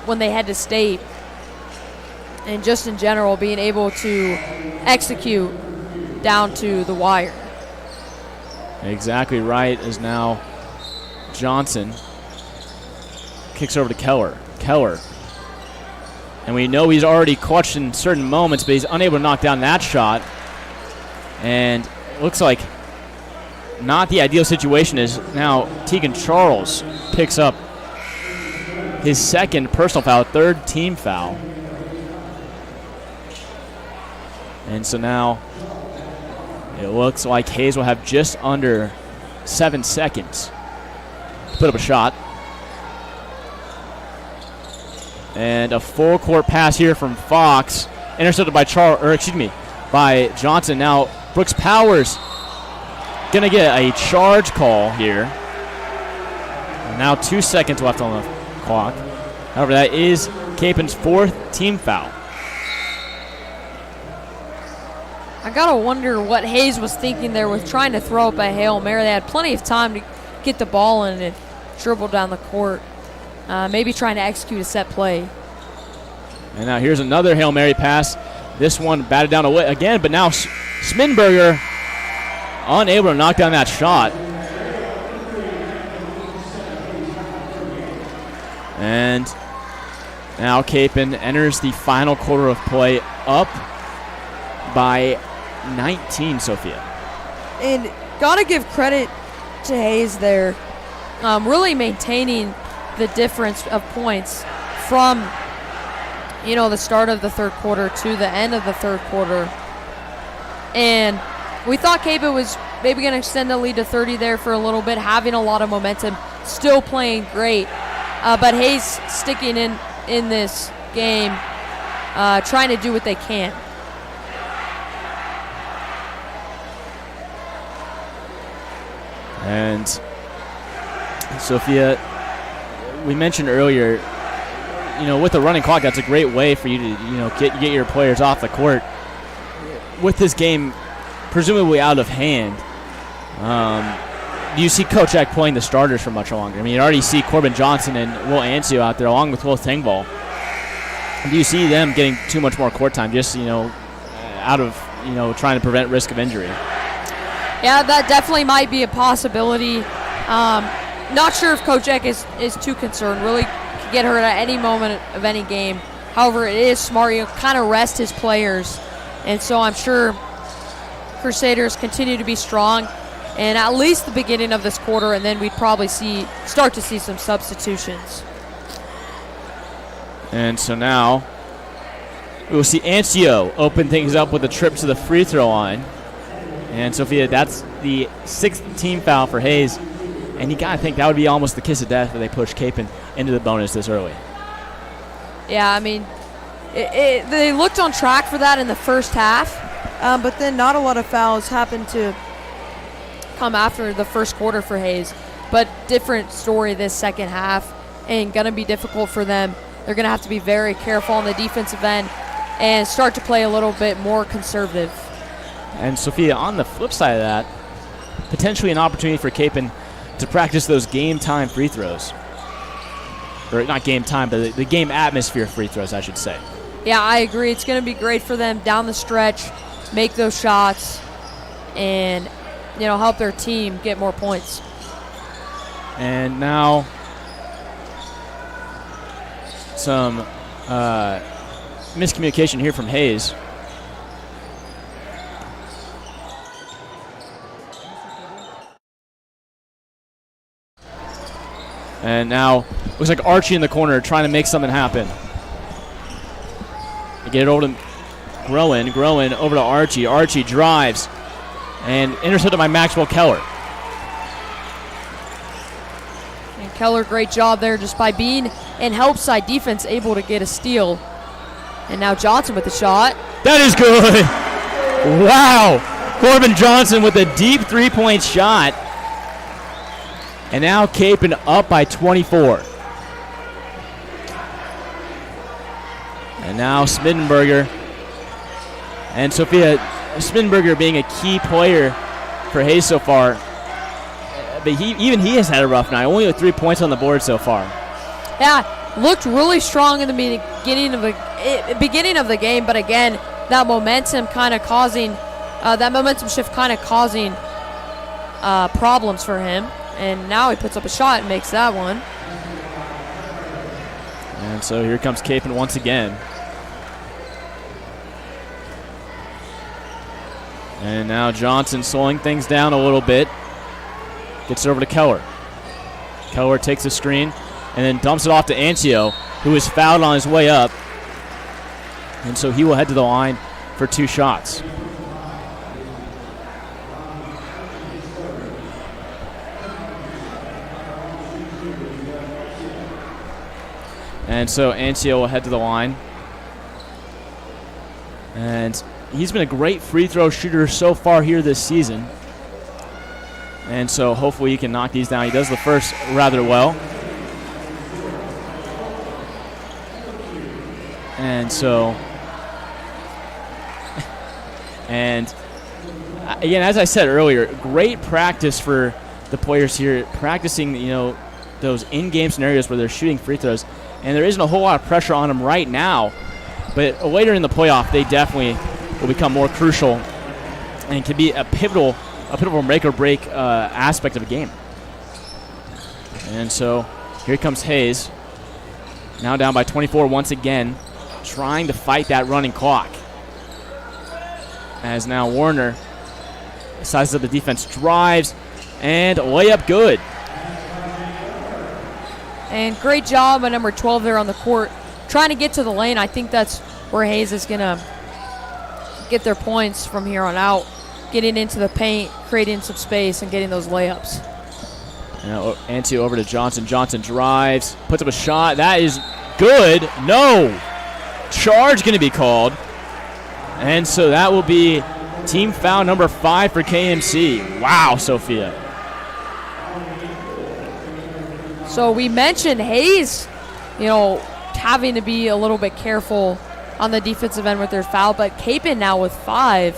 when they head to state, and just in general being able to execute down to the wire. Exactly right, as now Johnson kicks over to Keller. Keller. And we know he's already clutched in certain moments, but he's unable to knock down that shot. And it looks like not the ideal situation is now Tegan Charles picks up his second personal foul, third team foul. And so now it looks like Hayes will have just under 7 seconds to put up a shot. And a full court pass here from Fox, intercepted by by Johnson. Now Brooks Powers gonna get a charge call here. And now 2 seconds left on the clock. However, that is Kapaun's fourth team foul. I gotta wonder what Hayes was thinking there with trying to throw up a Hail Mary. They had plenty of time to get the ball in and dribble down the court. Maybe trying to execute a set play. And now here's another Hail Mary pass. This one batted down away again, but now Smiddenberger unable to knock down that shot. And now Kapaun enters the final quarter of play up by 19, Sophia. And gotta give credit to Hayes there. really maintaining the difference of points from, the start of the third quarter to the end of the third quarter. And we thought Kapaun was maybe going to extend the lead to 30 there for a little bit, having a lot of momentum, still playing great. But Hayes sticking in this game, trying to do what they can. And Sophia, we mentioned earlier, with the running clock, that's a great way for you to, get your players off the court. With this game presumably out of hand, do you see Coach Eck playing the starters for much longer? I mean, you already see Corbin Johnson and Will Ancio out there along with Will Thingvall. Do you see them getting too much more court time just, out of, trying to prevent risk of injury? Yeah, that definitely might be a possibility. Not sure if Coach Eck is too concerned. Really could get hurt at any moment of any game. However, it is smart. Kind of rest his players. And so I'm sure Crusaders continue to be strong, and at least the beginning of this quarter, and then we'd probably start to see some substitutions. And so now we'll see Ancio open things up with a trip to the free throw line. And Sophia, that's the 6th team foul for Hayes. And you got to think that would be almost the kiss of death if they push Kapaun into the bonus this early. Yeah, I mean, they looked on track for that in the first half, but then not a lot of fouls happened to come after the first quarter for Hayes. But different story this second half, and going to be difficult for them. They're going to have to be very careful on the defensive end and start to play a little bit more conservative. And Sophia, on the flip side of that, potentially an opportunity for Kapaun to practice those game-time free throws. Or not game-time, but the game atmosphere free throws, I should say. Yeah, I agree. It's going to be great for them down the stretch, make those shots, and, help their team get more points. And now some miscommunication here from Hayes. And now looks like Archie in the corner trying to make something happen. They get it over to Groen over to Archie. Archie drives and intercepted by Maxwell Keller. And Keller, great job there just by being in help side defense, able to get a steal. And now Johnson with the shot. That is good. Wow. Corbin Johnson with a deep three-point shot. And now Kapaun up by 24. And now Smittenberger. And Sophia, Smittenberger being a key player for Hayes so far. But he has had a rough night. Only with 3 points on the board so far. Yeah, looked really strong in the beginning of the game, but again, that momentum shift kind of causing problems for him. And now he puts up a shot and makes that one. And so here comes Kapaun once again. And now Johnson slowing things down a little bit. Gets it over to Keller. Keller takes a screen and then dumps it off to Ancio, who is fouled on his way up. And so he will head to the line for 2 shots. And so Ancio will head to the line. And he's been a great free throw shooter so far here this season. And so hopefully he can knock these down. He does the first rather well. And so, and again, as I said earlier, great practice for the players here, practicing, those in-game scenarios where they're shooting free throws. And there isn't a whole lot of pressure on them right now. But later in the playoff, they definitely will become more crucial and can be a pivotal make-or-break aspect of a game. And so here comes Hayes. Now down by 24 once again, trying to fight that running clock. As now Warner sizes up the defense, drives, and layup good. And great job by number 12 there on the court, trying to get to the lane. I think that's where Hayes is going to get their points from here on out, getting into the paint, creating some space, and getting those layups. Now Antio over to Johnson. Johnson drives, puts up a shot. That is good. No. Charge going to be called. And so that will be team foul number 5 for KMC. Wow, Sophia. So we mentioned Hayes, having to be a little bit careful on the defensive end with their foul, but Kapaun now with 5.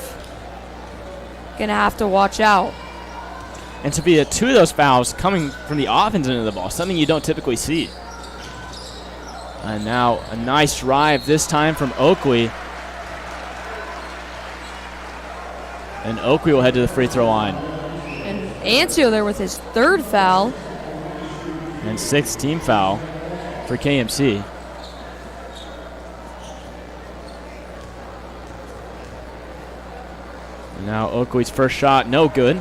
Going to have to watch out. And Sophia, 2 of those fouls coming from the offensive end of the ball, something you don't typically see. And now a nice drive this time from Oakley. And Oakley will head to the free throw line. And Antio there with his 3rd foul. And 6th team foul for KMC. And now Oakley's first shot, no good.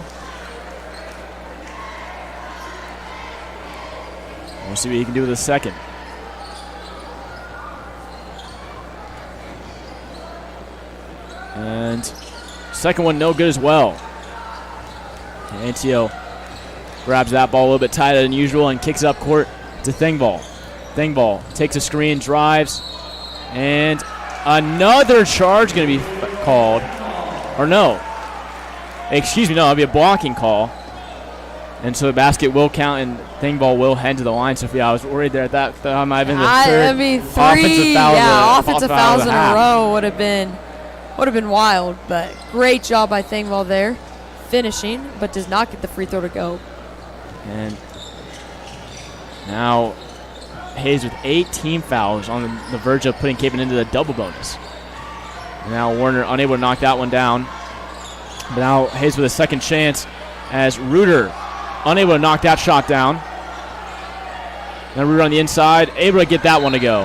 We'll see what he can do with the second. And second one, no good as well. And Antio grabs that ball a little bit tighter than usual and kicks up court to Thingvall. Thingvall takes a screen, drives, and another charge going to be called. Or no. Excuse me, no, it'll be a blocking call. And so the basket will count and Thingvall will head to the line. Sophia, I was worried there at that. That might have been the third offensive fouls in a row would have been wild. But great job by Thingvall there, finishing, but does not get the free throw to go. And now Hayes with 8 team fouls on the verge of putting Kapaun into the double bonus. And now Warner unable to knock that one down. But now Hayes with a second chance as Reuter unable to knock that shot down. Now Reuter on the inside, able to get that one to go.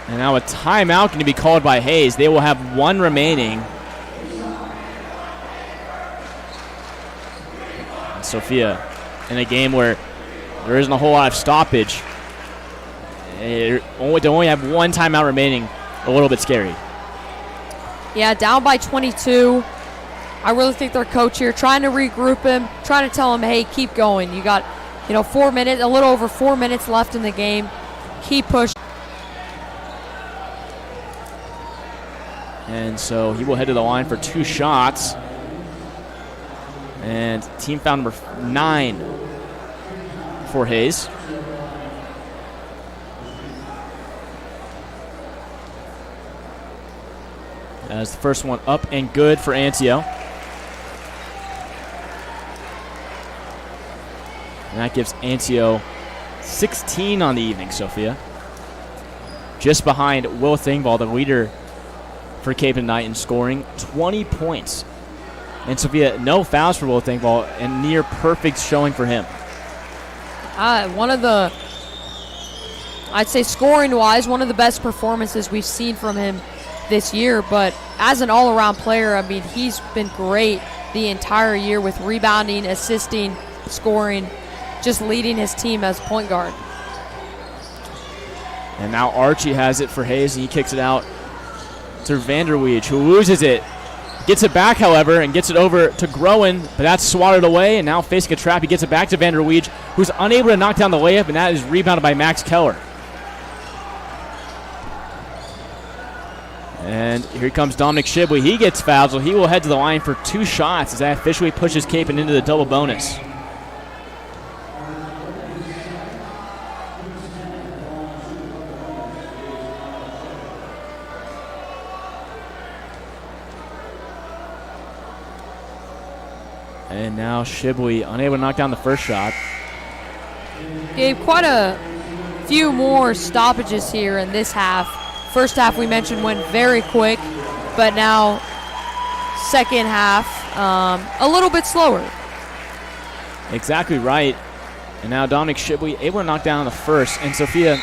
And now a timeout going to be called by Hayes. They will have 1 remaining. And Sophia, in a game where there isn't a whole lot of stoppage, to only have 1 timeout remaining, a little bit scary. Yeah, down by 22. I really think their coach here trying to regroup him, trying to tell him, hey, keep going. You got, 4 minutes, a little over 4 minutes left in the game. Keep pushing. And so he will head to the line for 2 shots. And team foul number 9 for Hayes. As the first one up and good for Antio. And that gives Antio 16 on the evening, Sophia. Just behind Will Thingvall, the leader for Kapaun tonight in scoring, 20 points. And Sophia, no fouls for Will Thingvall, and near perfect showing for him. One of the, I'd say scoring-wise, one of the best performances we've seen from him this year. But as an all-around player, I mean, he's been great the entire year with rebounding, assisting, scoring, just leading his team as point guard. And now Archie has it for Hayes, and he kicks it out to Vanderweege, who loses it. Gets it back, however, and gets it over to Groen, but that's swatted away, and now facing a trap, he gets it back to Vanderweege, who's unable to knock down the layup, and that is rebounded by Max Keller. And here comes Dominic Shibley. He gets fouled, so he will head to the line for 2 shots as that officially pushes Kapaun into the double bonus. And now Shibley unable to knock down the first shot. Gave quite a few more stoppages here in this half. First half we mentioned went very quick, but now second half a little bit slower. Exactly right. And now Dominic Shibley able to knock down the first. And Sophia,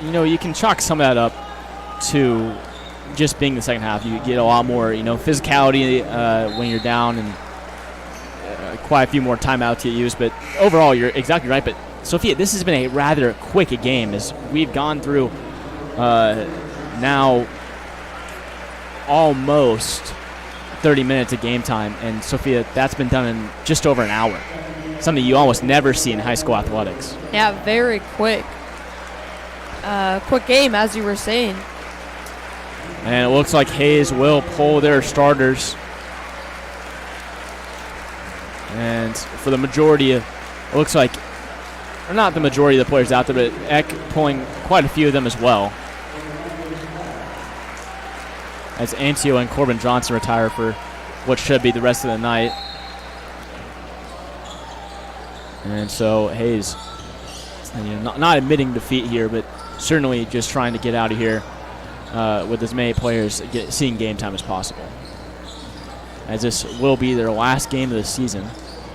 you can chalk some of that up to just being the second half. You get a lot more, physicality when you're down, and quite a few more timeouts to get used. But overall, you're exactly right. But Sophia, this has been a rather quick game as we've gone through now almost 30 minutes of game time. And Sophia, that's been done in just over an hour. Something you almost never see in high school athletics. Yeah, very quick. Quick game, as you were saying. And it looks like Hayes will pull their starters. And for the majority of, it looks like, or not the majority of the players out there, but Eck pulling quite a few of them as well. As Antio and Corbin Johnson retire for what should be the rest of the night. And so Hayes, not admitting defeat here, but certainly just trying to get out of here with as many players seeing game time as possible. As this will be their last game of the season.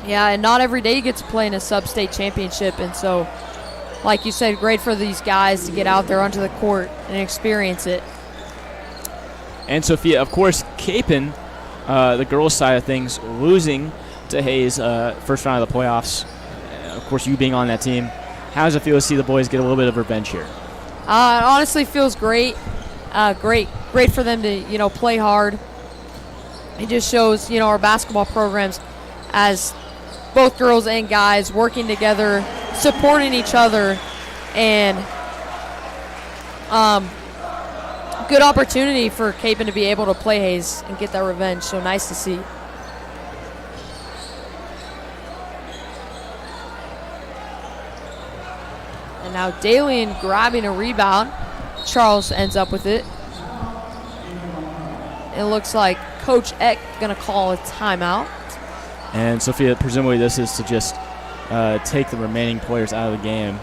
Yeah, and not every day you get to play in a sub-state championship, and so, like you said, great for these guys to get out there onto the court and experience it. And Sophia, of course, Kapaun, the girls' side of things, losing to Hayes first round of the playoffs. Of course, you being on that team, how does it feel to see the boys get a little bit of revenge here? It honestly feels great. Great for them to play hard. It just shows our basketball programs as both girls and guys working together, supporting each other, and good opportunity for Kapaun to be able to play Hayes and get that revenge. So nice to see. And now Dalian grabbing a rebound. Charles ends up with it. It looks like Coach Eck going to call a timeout. And Sophia, presumably this is to just take the remaining players out of the game.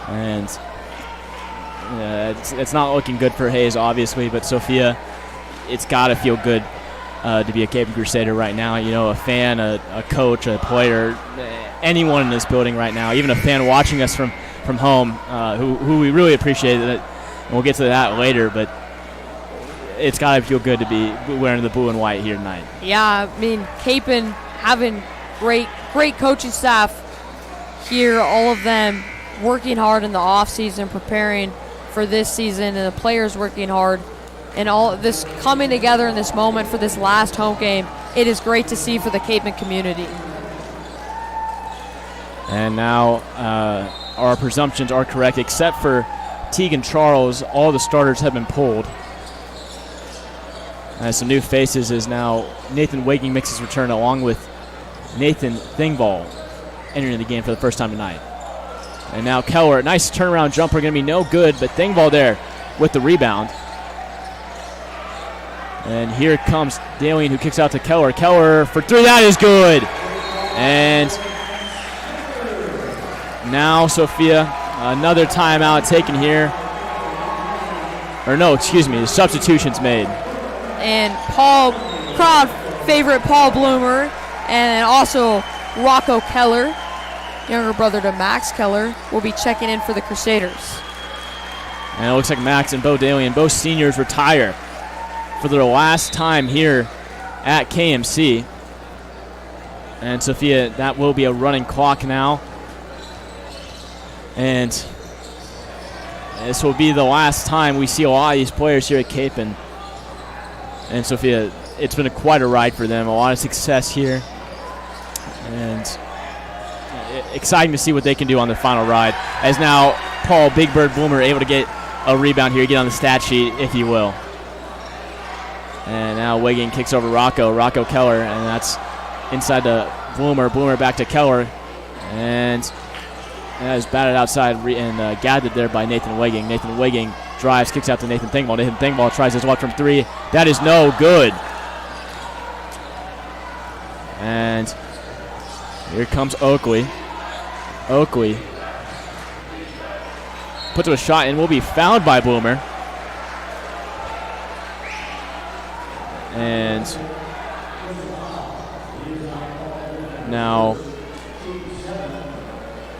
And it's not looking good for Hayes, obviously, but Sophia, it's got to feel good to be a Kapaun Crusader right now. A fan, a coach, a player, anyone in this building right now, even a fan watching us from home, who we really appreciate. And we'll get to that later, but it's got to feel good to be wearing the blue and white here tonight. Yeah, I mean, Kapaun having great coaching staff here, all of them working hard in the off-season, preparing for this season, and the players working hard, and all of this coming together in this moment for this last home game. It is great to see for the Kapaun community. And now our presumptions are correct, except for Teagan Charles. All the starters have been pulled. Some new faces is now Nathan Waking makes his return along with Nathan Thingvall entering the game for the first time tonight. And now Keller, nice turnaround jumper, going to be no good, but Thingvall there with the rebound. And here comes Dalian, who kicks out to Keller. Keller for three, that is good. And now Sophia, another timeout taken here. Or no, excuse me, the substitution's made. And crowd favorite Paul Bloomer, and also Rocco Keller, younger brother to Max Keller, will be checking in for the Crusaders. And it looks like Max and Bo Dalian, both seniors, retire for their last time here at KMC. And Sophia, that will be a running clock now. And this will be the last time we see a lot of these players here at Kapaun. And Sophia, it's been quite a ride for them. A lot of success here. And exciting to see what they can do on their final ride. As now Paul Big Bird Bloomer able to get a rebound here, get on the stat sheet, if you will. And now Wiggin kicks over Rocco Keller, and that's inside to Bloomer. Bloomer back to Keller. And that is batted outside and gathered there by Nathan Wigging. Nathan Wigging drives, kicks out to Nathan Thingvall. Nathan Thingvall tries his luck from three. That is no good. And here comes Oakley. Oakley puts up a shot and will be fouled by Bloomer. And now,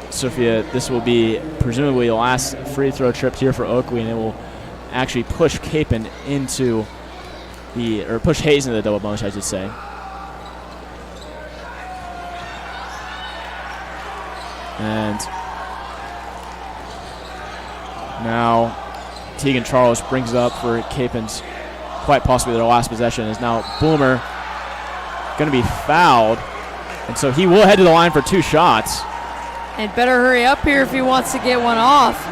Sophia, this will be presumably the last free throw trip here for Oakley, and it will actually push Kapaun into push Hayes into the double bonus, I should say. And now Tegan Charles brings it up for Kapaun's quite possibly their last possession. Is now Boomer going to be fouled. And so he will head to the line for 2 shots. And better hurry up here if he wants to get one off.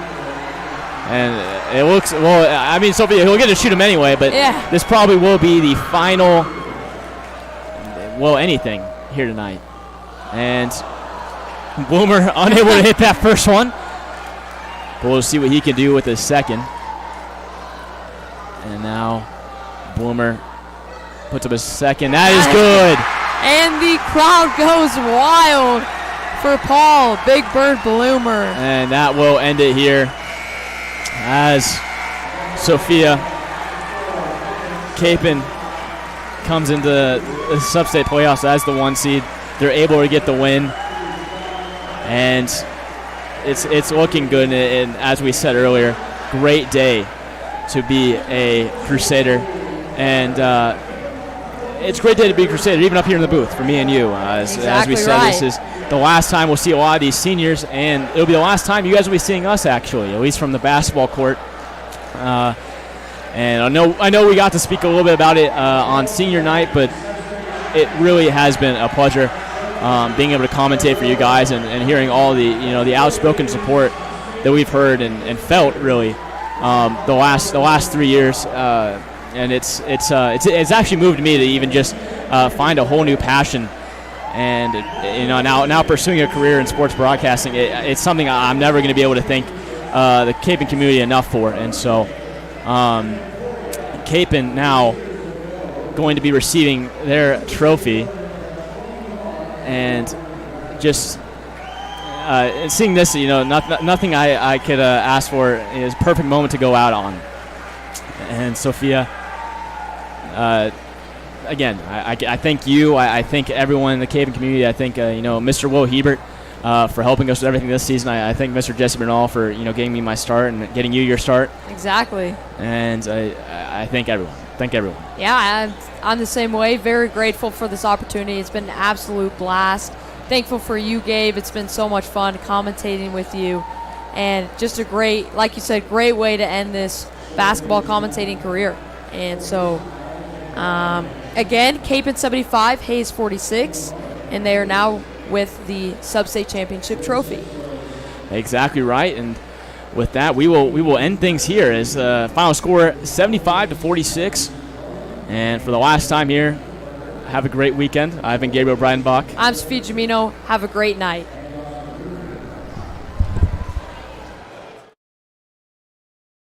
And it looks, well, I mean, Sophia, he'll get to shoot him anyway, but Yeah. this probably will be the final, well, anything here tonight. And Boomer unable to hit that first one. But we'll see what he can do with his second. And now Boomer puts up his second. That is good. And the crowd goes wild for Paul, Big Bird Bloomer. And that will end it here as Sophia Kapaun comes into the sub-state playoffs as the 1 seed. They're able to get the win. And it's looking good. And as we said earlier, great day to be a Crusader. And it's a great day to be a Crusader, even up here in the booth for me and you. As we said, right. This is the last time we'll see a lot of these seniors, and it'll be the last time you guys will be seeing us, actually, at least from the basketball court. And I know we got to speak a little bit about it on senior night, but it really has been a pleasure being able to commentate for you guys and hearing all the outspoken support that we've heard and felt really the last 3 years. And it's actually moved me to even just find a whole new passion, and now pursuing a career in sports broadcasting. It's something I'm never going to be able to thank the Kapaun community enough for. And so Kapaun now going to be receiving their trophy, and just seeing this, nothing I could ask for is a perfect moment to go out on. And Sophia, again, I thank you. I thank everyone in the Kapaun community. I thank Mr. Will Hebert for helping us with everything this season. I thank Mr. Jesse Bernal for getting me my start and getting you your start. Exactly. And I thank everyone. Thank everyone. Yeah, I'm the same way. Very grateful for this opportunity. It's been an absolute blast. Thankful for you, Gabe. It's been so much fun commentating with you. And just a great, like you said, great way to end this basketball commentating career. And so, again, Kapaun 75, Hayes 46, and they are now with the Sub-State Championship trophy. Exactly right. And with that, we will end things here as final score 75-46. And for the last time here, have a great weekend. I've been Gabriel Breidenbach. I'm Sophie Jamino. Have a great night.